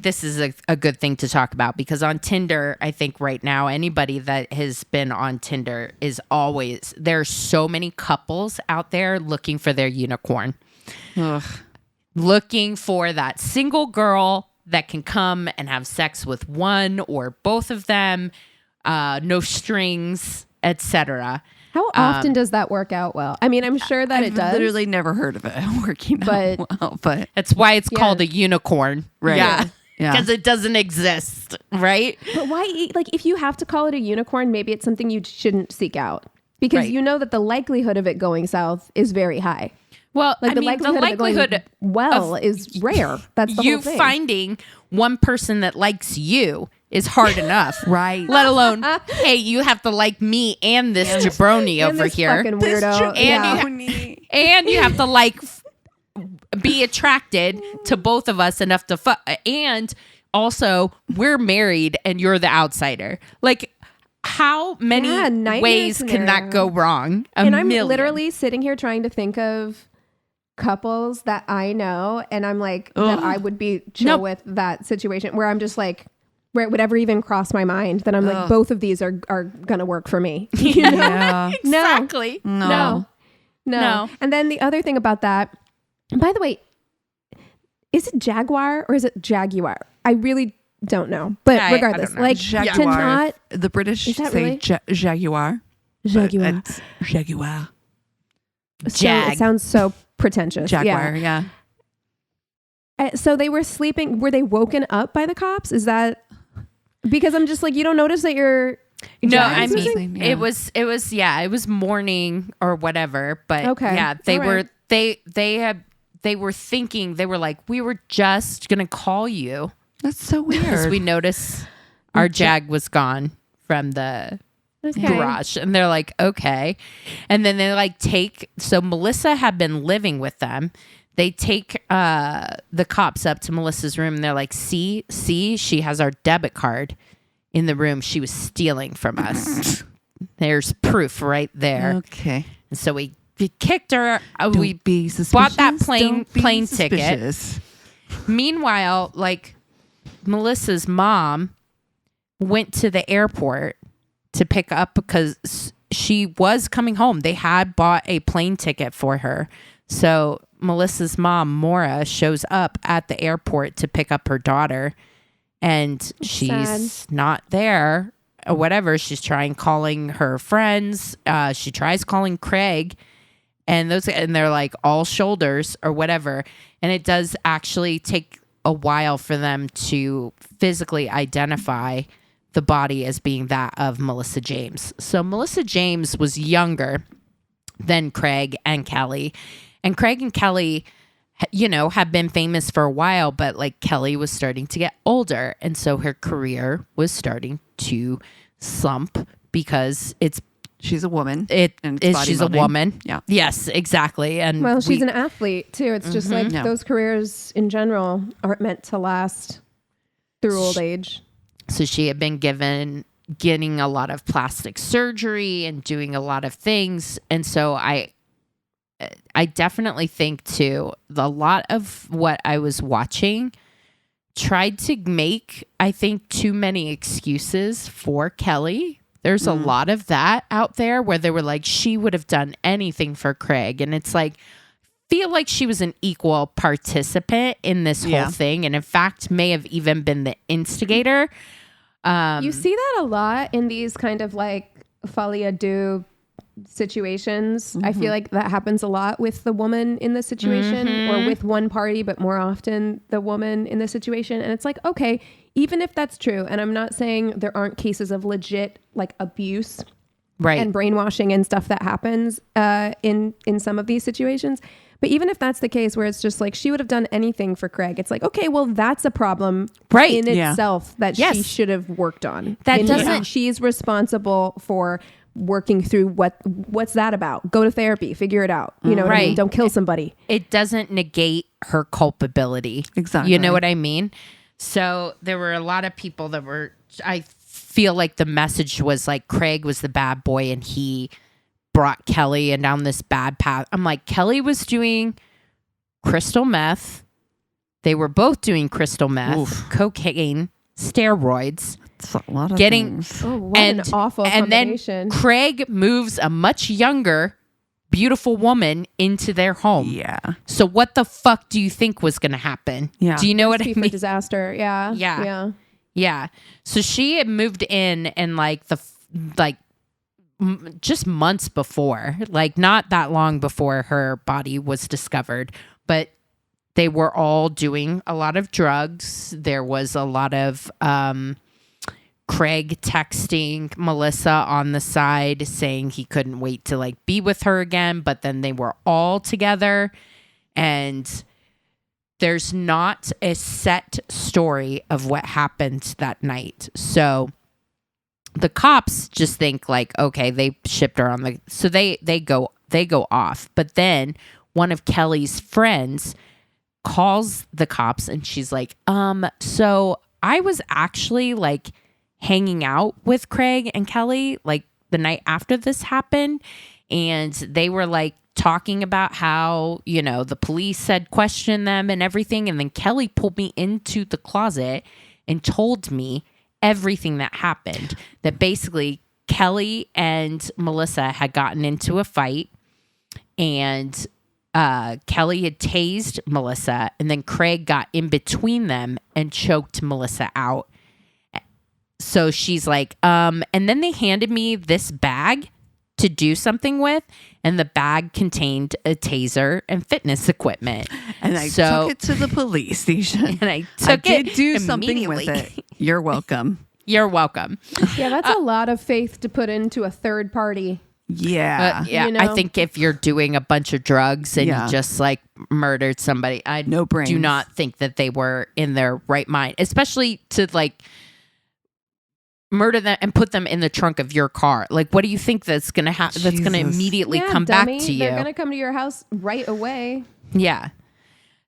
this is a good thing to talk about, because on Tinder, I think right now, anybody that has been on Tinder is always, there's so many couples out there looking for their unicorn. Ugh. Looking for that single girl that can come and have sex with one or both of them, no strings, etc. How often does that work out well? I mean, I'm sure that it does. I've literally never heard of it working out well, but that's why it's called a unicorn. Right. Yeah. Yeah. Because it doesn't exist, right? But why, like, if you have to call it a unicorn, maybe it's something you shouldn't seek out, because you know that the likelihood of it going south is very high. Well, Like, the likelihood is rare. That's the you whole thing. finding one person that likes you is hard enough. Right. Let alone, hey, you have to like me and this jabroni And over this here. fucking weirdo. And you have to like be attracted to both of us enough to fuck. And also, we're married and you're the outsider. Like, how many nightmare ways can that scenario. go wrong? A And I'm million. literally sitting here trying to think of couples that I know, and I'm like, that I would be chill with that situation, where I'm just like, where it would ever even cross my mind that I'm like, both of these are gonna work for me. You know? Yeah. Exactly. No. And then the other thing about that, by the way, is it Jaguar or is it Jaguar? I really don't know. But I regardless, don't know. like Jaguar. to not The British Is that say really? Jaguar. Jaguar. It's Jaguar. So it sounds so pretentious. Jaguar, yeah. So they were sleeping. Were they woken up by the cops? Is that because I'm just like, you don't notice that you're No, jacked I or mean, something? it was morning or whatever, but Okay. yeah, they All were, right. they were thinking, they were like, we were just going to call you That's so because weird. we noticed our Jag was gone from the Okay. garage. And they're like, okay. And then they like so Melissa had been living with them. They take the cops up to Melissa's room and they're like, see, she has our debit card in the room she was stealing from us. There's proof right there. Okay. And so we kicked her. We be suspicious. bought that plane Don't be ticket. suspicious. Meanwhile, like Melissa's mom went to the airport to pick up because she was coming home. They had bought a plane ticket for her. So Melissa's mom, Maura, shows up at the airport to pick up her daughter, and she's not there or whatever. She's calling her friends. She tries calling Craig, and they're like all shoulders or whatever. And it does actually take a while for them to physically identify the body as being that of Melissa James. So Melissa James was younger than Craig and Kelly. And Craig and Kelly, have been famous for a while, but like Kelly was starting to get older. And so her career was starting to slump because She's a woman. She's a woman. Yeah. Yes, exactly. And she's an athlete too. It's just like Yeah. those careers in general aren't meant to last through old age. So she had been getting a lot of plastic surgery and doing a lot of things. And so I definitely think too, a lot of what I was watching tried to make, I think, too many excuses for Kelly. There's a lot of that out there where they were like, she would have done anything for Craig. And it's like, feel like she was an equal participant in this whole thing. And in fact, may have even been the instigator. You see that a lot in these kind of like folie à deux situations. I feel like that happens a lot with the woman in the situation or with one party, but more often the woman in the situation. And it's like, okay, even if that's true, and I'm not saying there aren't cases of legit like abuse and brainwashing and stuff that happens in some of these situations. But even if that's the case where it's just like she would have done anything for Craig, it's like, okay, well, that's a problem in itself that she should have worked on. That doesn't. She's responsible for working through what's that about. Go to therapy, figure it out. You know what I mean? Don't kill somebody. It doesn't negate her culpability. Exactly. You know what I mean? So there were a lot of people that were, I feel like the message was like Craig was the bad boy and he brought Kelly and down this bad path. I'm like, Kelly was doing crystal meth. They were both doing crystal meth, cocaine, steroids. That's a lot of getting things. Oh, what an awful and combination. then Craig moves a much younger, beautiful woman into their home. Yeah. So what the fuck do you think was going to happen? Yeah. Do you know what I Recipe for mean? disaster. Yeah. Yeah. Yeah. Yeah. So she had moved in and just months before, like not that long before her body was discovered, but they were all doing a lot of drugs. There was a lot of Craig texting Melissa on the side saying he couldn't wait to like be with her again, but then they were all together, and there's not a set story of what happened that night. So the cops just think like, okay, they shipped her on the, so they go off. But then one of Kelly's friends calls the cops and she's like, so I was actually like hanging out with Craig and Kelly like the night after this happened, and they were like talking about how, you know, the police said question them and everything, and then Kelly pulled me into the closet and told me everything that happened, that basically Kelly and Melissa had gotten into a fight, and Kelly had tased Melissa, and then Craig got in between them and choked Melissa out. So she's like, and then they handed me this bag to do something with, and the bag contained a taser and fitness equipment. And I took it to the police station. And I took it did do something with it. You're welcome. You're welcome. Yeah, that's a lot of faith to put into a third party. Yeah. Yeah, You know? I think if you're doing a bunch of drugs and Yeah. you just like murdered somebody, I No brains. do not think that they were in their right mind, especially to like murder them and put them in the trunk of your car. Like, what do you think that's going to happen? That's going to Jesus. immediately Yeah, come dummy. back to you. They're going to come to your house right away. Yeah.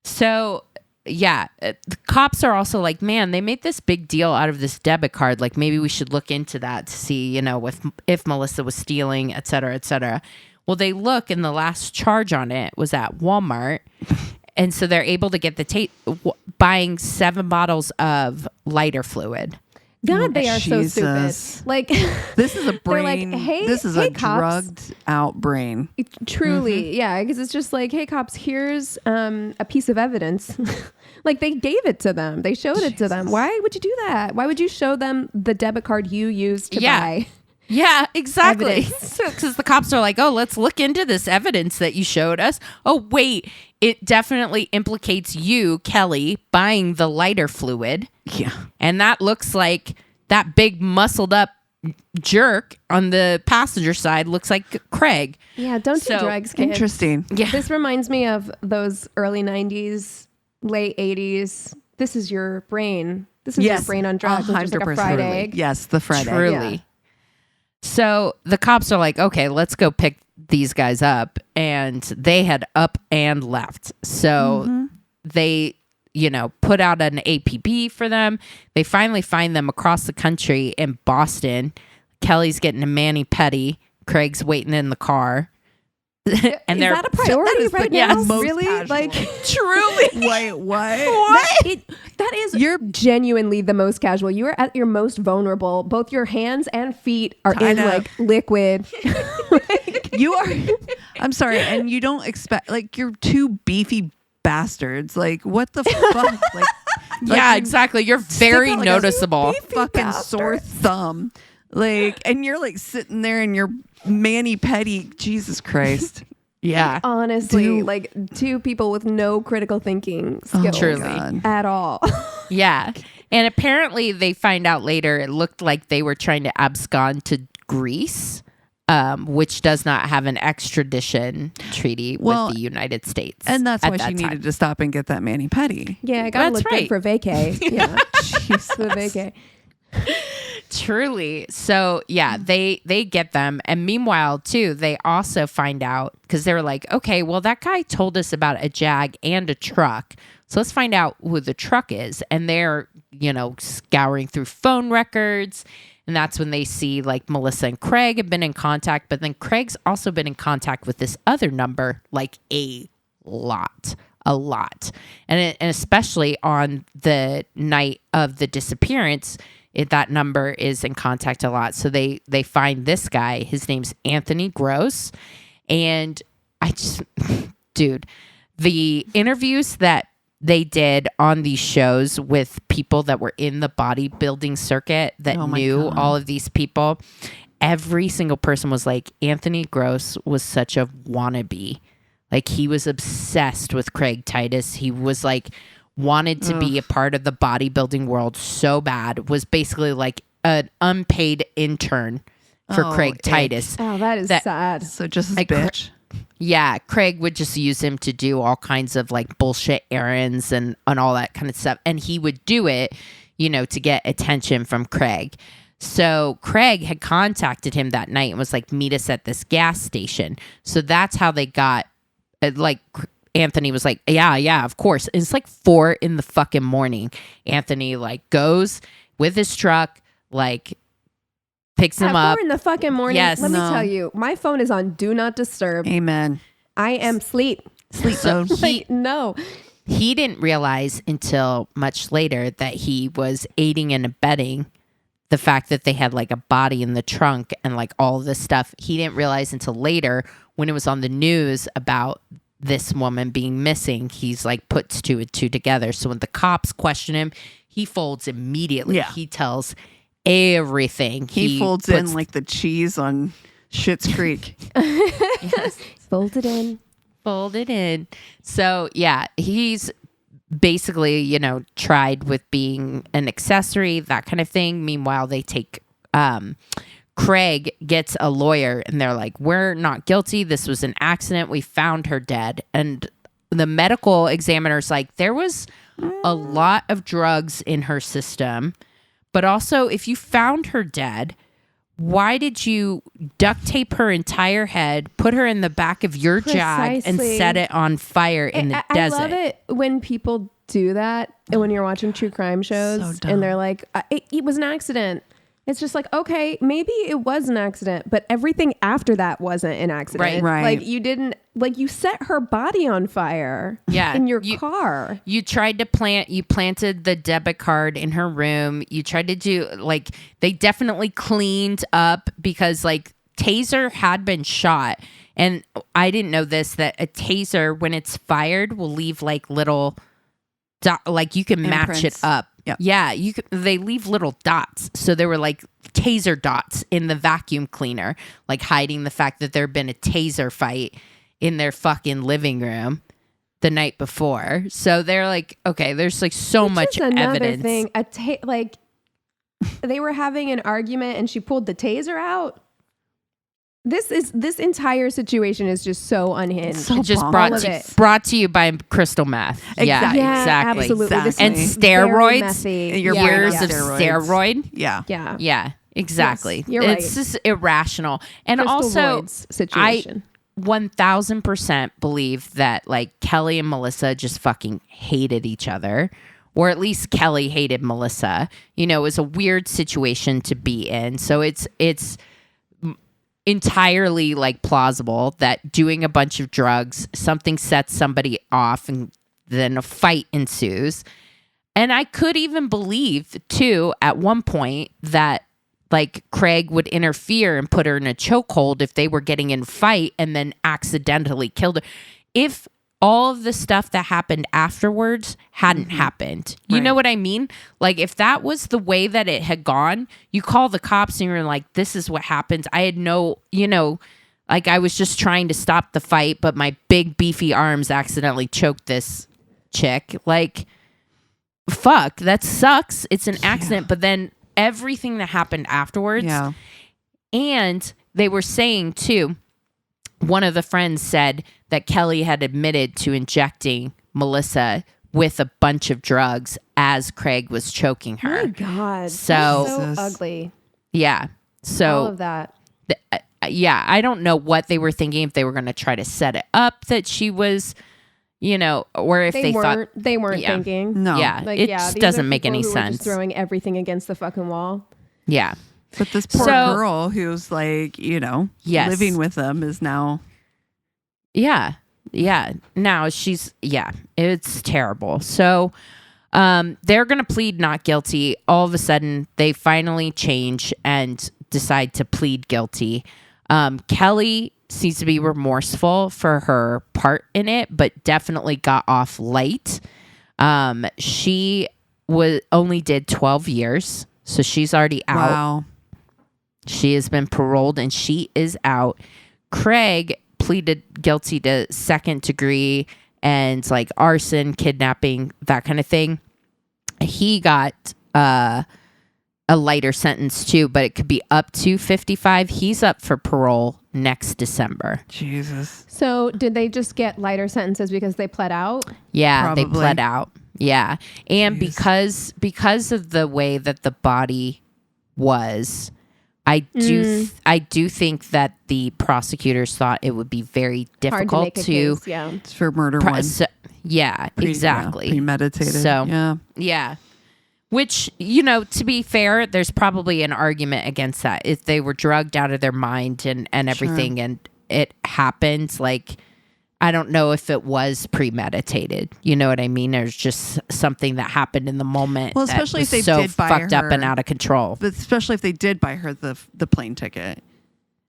So, yeah, the cops are also like, man, they made this big deal out of this debit card. Like, maybe we should look into that to see, you know, if Melissa was stealing, et cetera, et cetera. Well, they look, and the last charge on it was at Walmart. And so they're able to get buying 7 bottles of lighter fluid. God, they are so Jesus. stupid. Like, This is a they're like, brain. hey, this is hey, a cops. drugged out brain. Truly, yeah, because it's just like, hey, cops, here's a piece of evidence. Like, they gave it to them. They showed it to them. Why would you do that? Why would you show them the debit card you used to buy? Yeah, exactly. Evidence. Because the cops are like, oh, let's look into this evidence that you showed us. Oh, wait, it definitely implicates you, Kelly, buying the lighter fluid. Yeah. And that looks like that big muscled up jerk on the passenger side looks like Craig. Yeah, don't do So, drugs, kids. Interesting. Yeah. This reminds me of those early 90s, late 80s. This is your brain. This is your brain on drugs. It's just like a 100%. fried egg. Yes, the fried egg. Truly. Yeah. So the cops are like, okay, let's go pick these guys up. And they had up and left. So they, you know, put out an APB for them. They finally find them across the country in Boston. Kelly's getting a mani-pedi. Craig's waiting in the car. And Is they're that a priority is the- right yes, now? most Really? casual. Like, truly. Wait, what? that is You're- genuinely the most casual. You are at your most vulnerable. Both your hands and feet are Kind in of. like liquid. You are. I'm sorry, and you don't expect like you're two beefy bastards. Like what the fuck? Like Yeah, you exactly. You're stick very out like a noticeable. fucking sore thumb. Like, and you're like sitting there in your mani-pedi. Jesus Christ. Yeah. Honestly, Dude. like two people with no critical thinking skills Truly. God. at all. Yeah. And apparently they find out later it looked like they were trying to abscond to Greece, which does not have an extradition treaty with the United States. And that's at why that she time. needed to stop and get that mani-pedi. Yeah, I gotta That's look right. good for vacay. Yeah, Jeez. for the vacay. Truly. So yeah, they get them. And meanwhile, too, they also find out because they were like, okay, well, that guy told us about a Jag and a truck. So let's find out who the truck is. And they're, scouring through phone records. And that's when they see like Melissa and Craig have been in contact. But then Craig's also been in contact with this other number, like a lot. And especially on the night of the disappearance, that number is in contact a lot. So they find this guy. His name's Anthony Gross. And dude, the interviews that they did on these shows with people that were in the bodybuilding circuit that knew all of these people, every single person was like, Anthony Gross was such a wannabe. Like, he was obsessed with Craig Titus. He was like, wanted to be a part of the bodybuilding world so bad, was basically like an unpaid intern for Craig Titus. Oh, that is sad. So just like, bitch. Yeah, Craig would just use him to do all kinds of like bullshit errands and all that kind of stuff. And he would do it, to get attention from Craig. So Craig had contacted him that night and was like, meet us at this gas station. So that's how they got, like, Anthony was like, yeah, of course. And it's like 4 in the fucking morning. Anthony like goes with his truck, like picks him up. 4 in the fucking morning. Yes. Let me tell you, my phone is on Do Not Disturb. Amen. I am sleep. So no. He didn't realize until much later that he was aiding and abetting the fact that they had like a body in the trunk and like all this stuff. He didn't realize until later when it was on the news about this woman being missing. He's like puts 2 and 2 together. So when the cops question him, he folds immediately. Yeah. He tells everything. He folds in like the cheese on Schitt's Creek. Yes. Folded in. So yeah, he's basically, tried with being an accessory, that kind of thing. Meanwhile, they take Craig gets a lawyer and they're like, we're not guilty. This was an accident. We found her dead. And the medical examiner's like, there was a lot of drugs in her system. But also, if you found her dead, why did you duct tape her entire head, put her in the back of your Jag, and set it on fire in the desert? I love it when people do that, and when you're watching true crime shows, and they're like, it was an accident. It's just like, okay, maybe it was an accident, but everything after that wasn't an accident. Right. Like, you didn't, like, you set her body on fire in your car. You tried to you planted the debit card in her room. You tried to do, like, they definitely cleaned up because, like, taser had been shot. And I didn't know this, that a taser, when it's fired, will leave, like, little, like, you can match it up. Yep. Yeah, they leave little dots. So there were like taser dots in the vacuum cleaner, like hiding the fact that there had been a taser fight in their fucking living room the night before. So they're like, okay, there's like so much evidence. Thing, like they were having an argument and she pulled the taser out. This entire situation is just so unhinged. So just brought to you by crystal meth. Exactly. Yeah, exactly. Absolutely. And steroids. Your years of steroid. Yeah. Exactly. Yes, you're right. It's just irrational. And Crystal also, Voids situation. I 1000% believe that like Kelly and Melissa just fucking hated each other. Or at least Kelly hated Melissa. It was a weird situation to be in. So it's entirely like plausible that doing a bunch of drugs, something sets somebody off and then a fight ensues. And I could even believe too at one point that like Craig would interfere and put her in a chokehold if they were getting in a fight and then accidentally killed her. If all of the stuff that happened afterwards hadn't happened. You know what I mean? Like if that was the way that it had gone, you call the cops and you're like, this is what happens. I had no, like I was just trying to stop the fight, but my big beefy arms accidentally choked this chick. Like, fuck, that sucks. It's an accident. But then everything that happened afterwards. Yeah. And they were saying too, one of the friends said that Kelly had admitted to injecting Melissa with a bunch of drugs as Craig was choking her. Oh my God. So ugly. Yeah. So all of that. I don't know what they were thinking, if they were going to try to set it up that she was, or if they thought they weren't Yeah. thinking. No. Yeah, Like, it yeah, just these are doesn't make people any who were sense. just throwing everything against the fucking wall. Yeah. But this poor So- girl who's like, Yes. living with them is now. Yeah. Yeah. Now it's terrible. So they're going to plead not guilty. All of a sudden, they finally change and decide to plead guilty. Kelly seems to be remorseful for her part in it, but definitely got off light. She only did 12 years, so she's already out. Wow. She has been paroled and she is out. Craig pleaded guilty to second degree and like arson, kidnapping, that kind of thing. He got a lighter sentence too, but it could be up to 55. He's up for parole next December. Jesus. So did they just get lighter sentences because they pled out? Yeah, they Probably. pled out. Yeah. And Jeez. because of the way that the body was, I do think that the prosecutors thought it would be very Hard to difficult make a to case, yeah. It's for murder one. exactly. Premeditated. So- yeah. Yeah. Which, to be fair, there's probably an argument against that. If they were drugged out of their mind and everything and it happened, like, I don't know if it was premeditated. You know what I mean? There's just something that happened in the moment. Well, that especially was if they so did buy fucked up her- and out of control. But especially if they did buy her the plane ticket.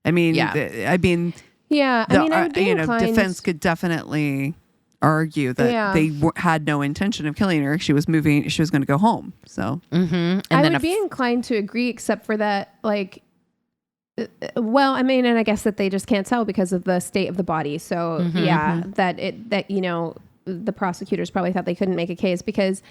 I mean, Yeah. I mean, Yeah, I mean, I would be inclined. defense could definitely argue that Yeah. they had no intention of killing her. She was moving. She was going to go home. So Mm-hmm. And I then would be inclined to agree, except for that, like, well, I mean, and I guess that they just can't tell because of the state of the body. So yeah, that the prosecutors probably thought they couldn't make a case because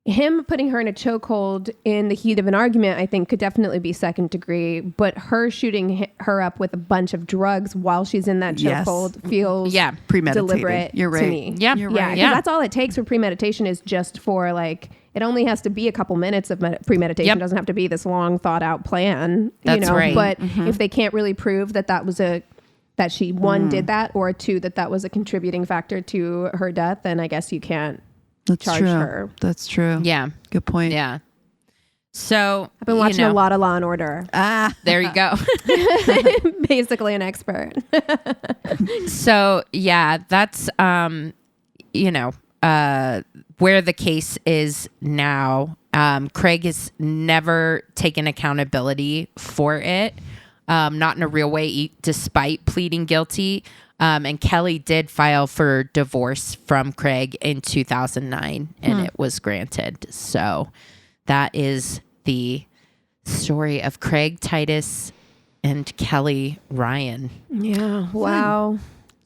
him putting her in a chokehold in the heat of an argument, I think, could definitely be second degree. But her shooting her up with a bunch of drugs while she's in that Yes. chokehold feels premeditated. deliberate. You're right. To me. Yeah. You're Yeah, right. 'cause that's all it takes for premeditation is just for like, it only has to be a couple minutes of premeditation. Yep. It doesn't have to be this long thought out plan. That's right. But if they can't really prove that was that she did that, or two, that was a contributing factor to her death, then I guess you can't That's charge true. her. That's true. Yeah. Good point. Yeah. So I've been watching a lot of Law and Order. Ah, There you go. Basically an expert. So yeah, that's where the case is now. Craig has never taken accountability for it, not in a real way, despite pleading guilty. And Kelly did file for divorce from Craig in 2009, and it was granted. So that is the story of Craig, Titus, and Kelly Ryan. Yeah. Wow.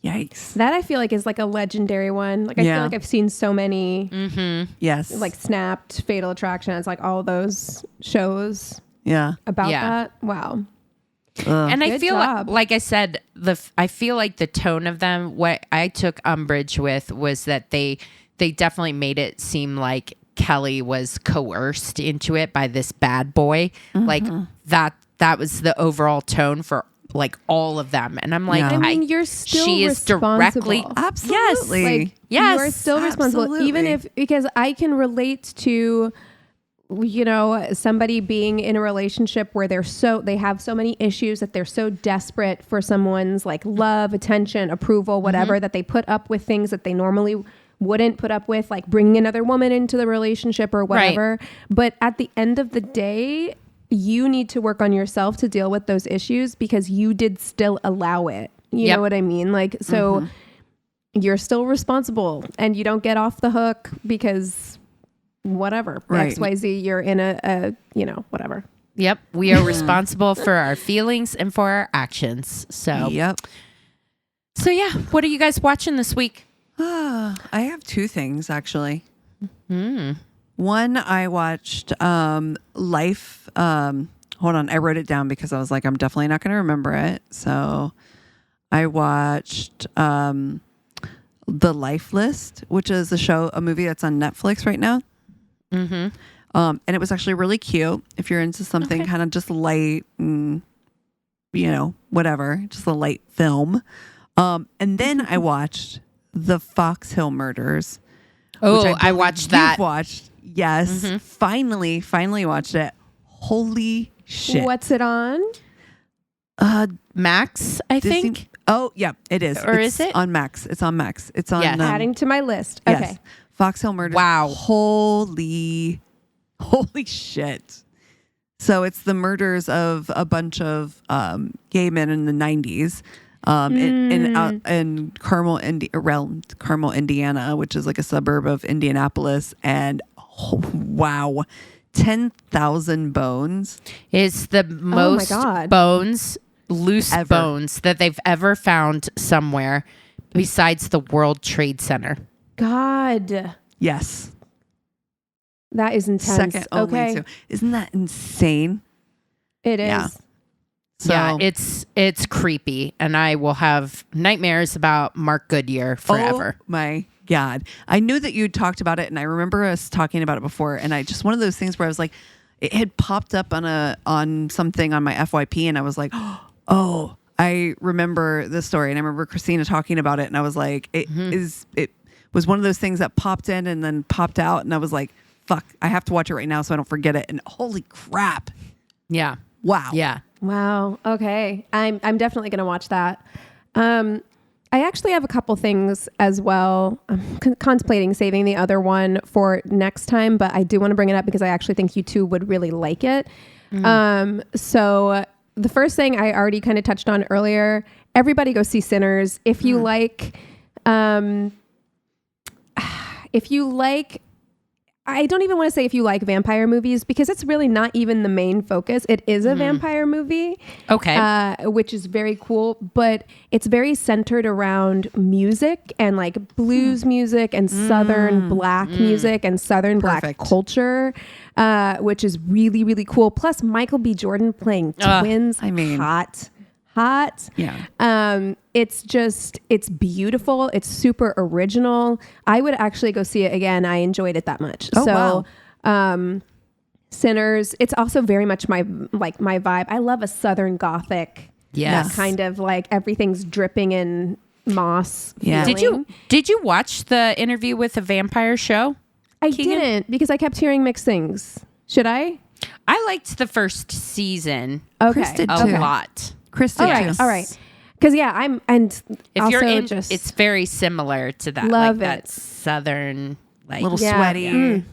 yikes. That I feel like is like a legendary one. Like I Yeah. feel like I've seen so many Yes. like Snapped, Fatal Attraction. It's like all those shows yeah. about Yeah. that. Wow. And I Good feel job. like I said, I feel like the tone of them, what I took umbrage with was that they definitely made it seem like Kelly was coerced into it by this bad boy. Like that was the overall tone for like all of them. And I'm like, Yeah. I mean, you're still she is directly responsible. Absolutely. Like Yes, you are still responsible, even absolutely. because I can relate to, somebody being in a relationship where they have so many issues that they're so desperate for someone's like love, attention, approval, whatever, that they put up with things that they normally wouldn't put up with, like bringing another woman into the relationship or whatever. But at the end of the day, you need to work on yourself to deal with those issues because you did still allow it. You Yep. know what I mean? Like, so you're still responsible and you don't get off the hook because whatever, Right. XYZ, you're in a whatever. Yep, we are responsible for our feelings and for our actions. So Yep. So yeah, what are you guys watching this week? I have two things actually. One, I watched Life. Hold on, I wrote it down because I was like, I'm definitely not going to remember it. So I watched The Life List, which is a movie that's on Netflix right now. And it was actually really cute. If you're into something kind of just light and whatever, just a light film. And then I watched The Fox Hill Murders. Oh, which I watched that. You've watched. Yes. Finally watched it. Holy shit. What's it on? Max, I Disney- think. Oh, yeah, it is. Or It's is it? on Max? It's on Max. It's on Yes. Adding to my list. yes. Okay. Fox Hill Murders. Wow. Holy shit. So it's the murders of a bunch of gay men in the 90s in Carmel, Indiana, which is like a suburb of Indianapolis. And wow, 10,000 bones. It's the most God. bones, loose Ever. bones that they've ever found somewhere besides the World Trade Center. God. Yes. That is intense. Second only Okay. to. Isn't that insane? It is. Yeah. So, Yeah, it's creepy, and I will have nightmares about Mark Goodyear forever. Oh my God. I knew that you talked about it, and I remember us talking about it before, and I just one of those things where I was like, it had popped up on something on my FYP, and I was like, oh, I remember this story, and I remember Christina talking about it, and I was like, it was one of those things that popped in and then popped out, and I was like, fuck, I have to watch it right now so I don't forget it. And holy crap. Yeah. Wow. Yeah. Wow. Okay. I'm definitely going to watch that. I actually have a couple things as well. I'm contemplating saving the other one for next time, but I do want to bring it up because I actually think you two would really like it. So the first thing I already kind of touched on earlier, everybody go see Sinners. If you like, I don't even want to say if you like vampire movies because it's really not even the main focus. It is a vampire movie. Okay. Which is very cool, but it's very centered around music and like blues music and Southern black music and Southern Perfect. black culture, which is really, really cool. Plus Michael B. Jordan playing twins. I mean, hot. Yeah. It's beautiful. It's super original. I would actually go see it again. I enjoyed it that much. Oh, wow. Sinners. It's also very much my vibe. I love a Southern Gothic. Yes. Kind of like everything's dripping in moss. Yeah. feeling. Did you watch the interview with the vampire show? I Keegan? didn't because I kept hearing mixed things. Should I? I liked the first season Okay. Chris did a too. lot. Chris All did right. too. All right. Because If also you're in, just it's very similar to that. Love like that it. Southern, like Little Yeah. sweaty.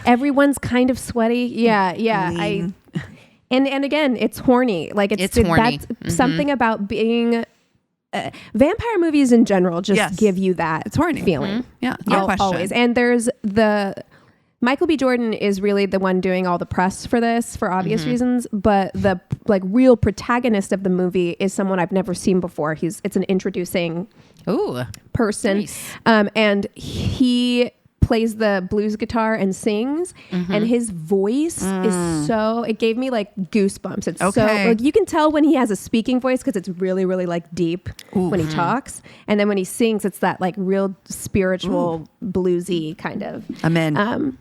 everyone's kind of sweaty. Yeah. Lean. And again, it's horny. Like It's horny. That's something about being vampire movies in general just Yes. give you that It's horny. feeling. Yeah. No question. Always. And there's Michael B. Jordan is really the one doing all the press for this for obvious reasons, but the like real protagonist of the movie is someone I've never seen before. It's an introducing ooh, person. Nice. And he plays the blues guitar and sings, and his voice is so, it gave me like goosebumps. It's so, Okay. like you can tell when he has a speaking voice because it's really, really like deep when he talks. And then when he sings, it's that like real spiritual bluesy kind of. I'm in.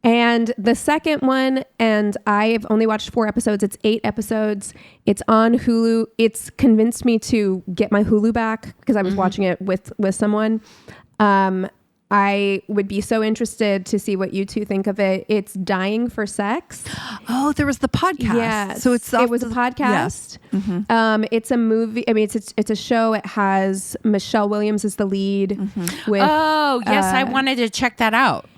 And the second one, and I've only watched 4 episodes. It's 8 episodes. It's on Hulu. It's convinced me to get my Hulu back because I was watching it with someone. I would be so interested to see what you two think of it. It's Dying for Sex. Oh, there was the podcast. Yeah. So it was a podcast. Yes. It's a movie. I mean, it's a show. It has Michelle Williams as the lead. With oh yes, I wanted to check that out.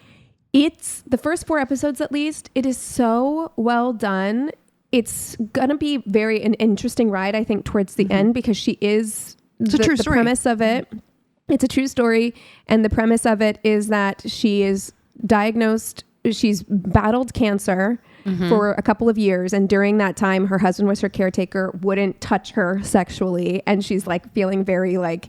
It's the first 4 episodes, at least. It is so well done. It's going to be an interesting ride, I think, towards the end because she is a true the story. premise of it. It's a true story. And the premise of it is that she is diagnosed. She's battled cancer for a couple of years. And during that time, her husband was her caretaker, wouldn't touch her sexually. And she's like feeling very like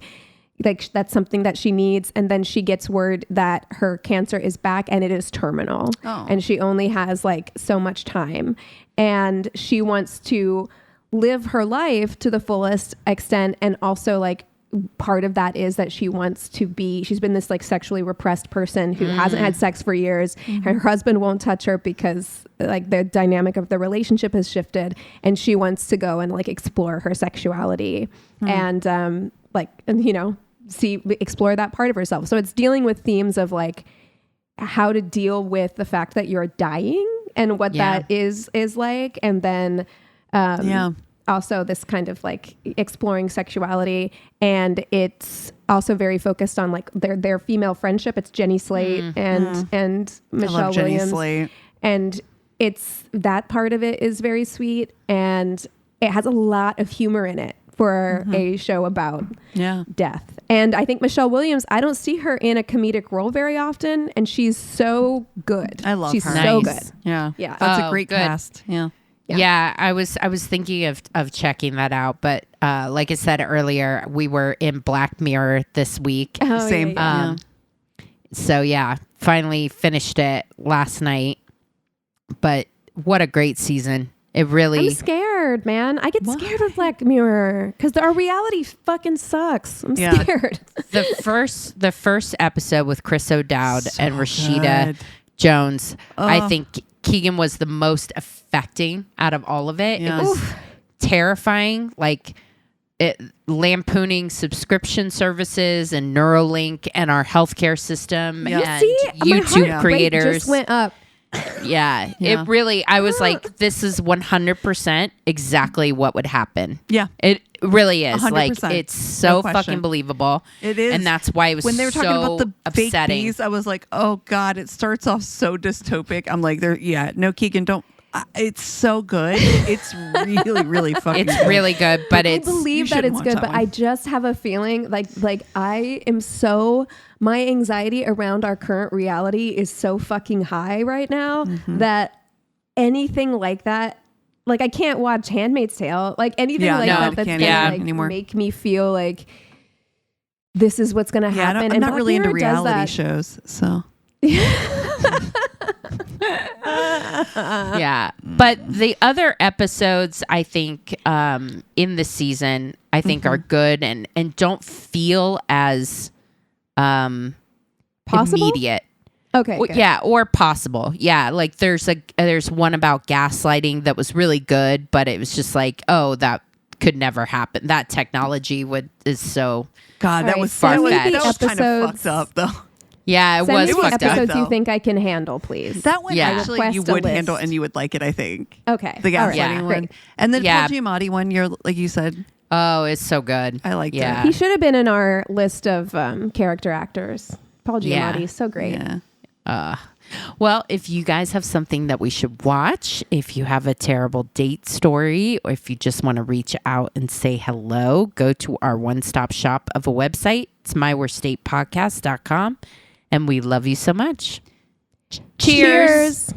that's something that she needs. And then she gets word that her cancer is back and it is terminal. Oh. And she only has like so much time. And she wants to live her life to the fullest extent. And also like part of that is that she's been this like sexually repressed person who hasn't had sex for years. Her husband won't touch her because like the dynamic of the relationship has shifted and she wants to go and like explore her sexuality and explore that part of herself. So it's dealing with themes of like how to deal with the fact that you're dying and what that is like. And then, also this kind of like exploring sexuality, and it's also very focused on like their female friendship. It's Jenny Slate and Michelle Williams. Slate. And it's that part of it is very sweet, and it has a lot of humor in it for a show about death. And I think Michelle Williams, I don't see her in a comedic role very often, and she's so good. I love she's her. so Nice. good. Yeah. Yeah. That's a great good. cast. Yeah. Yeah, I was thinking of checking that out, but like I said earlier, we were in Black Mirror this week. Oh, Same. yeah. So yeah, finally finished it last night. But what a great season. It really I'm scared, man. I get scared with Black Mirror because our reality fucking sucks. I'm scared. the first episode with Chris O'Dowd and Rashida good. Jones, I think Keegan was the most affecting out of all of it. Yes. It was terrifying, like lampooning subscription services and Neuralink and our healthcare system Yeah. and See, my YouTube heart rate creators. just went up. Yeah, it really, I was like, this is 100% exactly what would happen. Yeah. It really is. 100%. Like, it's so No question. fucking believable. It is. And that's why it was when they were talking about the fake upsetting. bees, I was like, oh God, it starts off so dystopic. I'm like, no, Keegan, don't. It's so good. It's really, really fucking It's good. really good, but I it's, believe you that shouldn't it's watch good, that but one. I just have a feeling like I am so, my anxiety around our current reality is so fucking high right now that anything like that, like I can't watch Handmaid's Tale, like anything like that that's can't gonna like anymore. make me feel like this is what's gonna happen. I'm And not Black really into Mirror does reality that. shows, so. yeah. But the other episodes, I think, in the season, I think are good and don't feel as Possible? immediate. Okay. Well, good. yeah, or possible. Yeah, like there's one about gaslighting that was really good, but it was just like, oh, that could never happen. That technology is so God, that All was right, send me that the was kind of episodes. fucked up, though. yeah, it Send was me the fucked up. episodes though. you think I can handle, please. That one Yeah. actually you Request a would handle list. and you would like it, I think. Okay. The All right. gaslighting Yeah. one. Great. And then Yeah. Paul Giamatti one, like you said. Oh, it's so good. I liked yeah. He should have been in our list of character actors. Paul Yeah. Giamatti is so great. Yeah. Well, if you guys have something that we should watch, if you have a terrible date story, or if you just want to reach out and say hello, go to our one-stop shop of a website. It's myworstatepodcast.com. And we love you so much. Cheers. Cheers.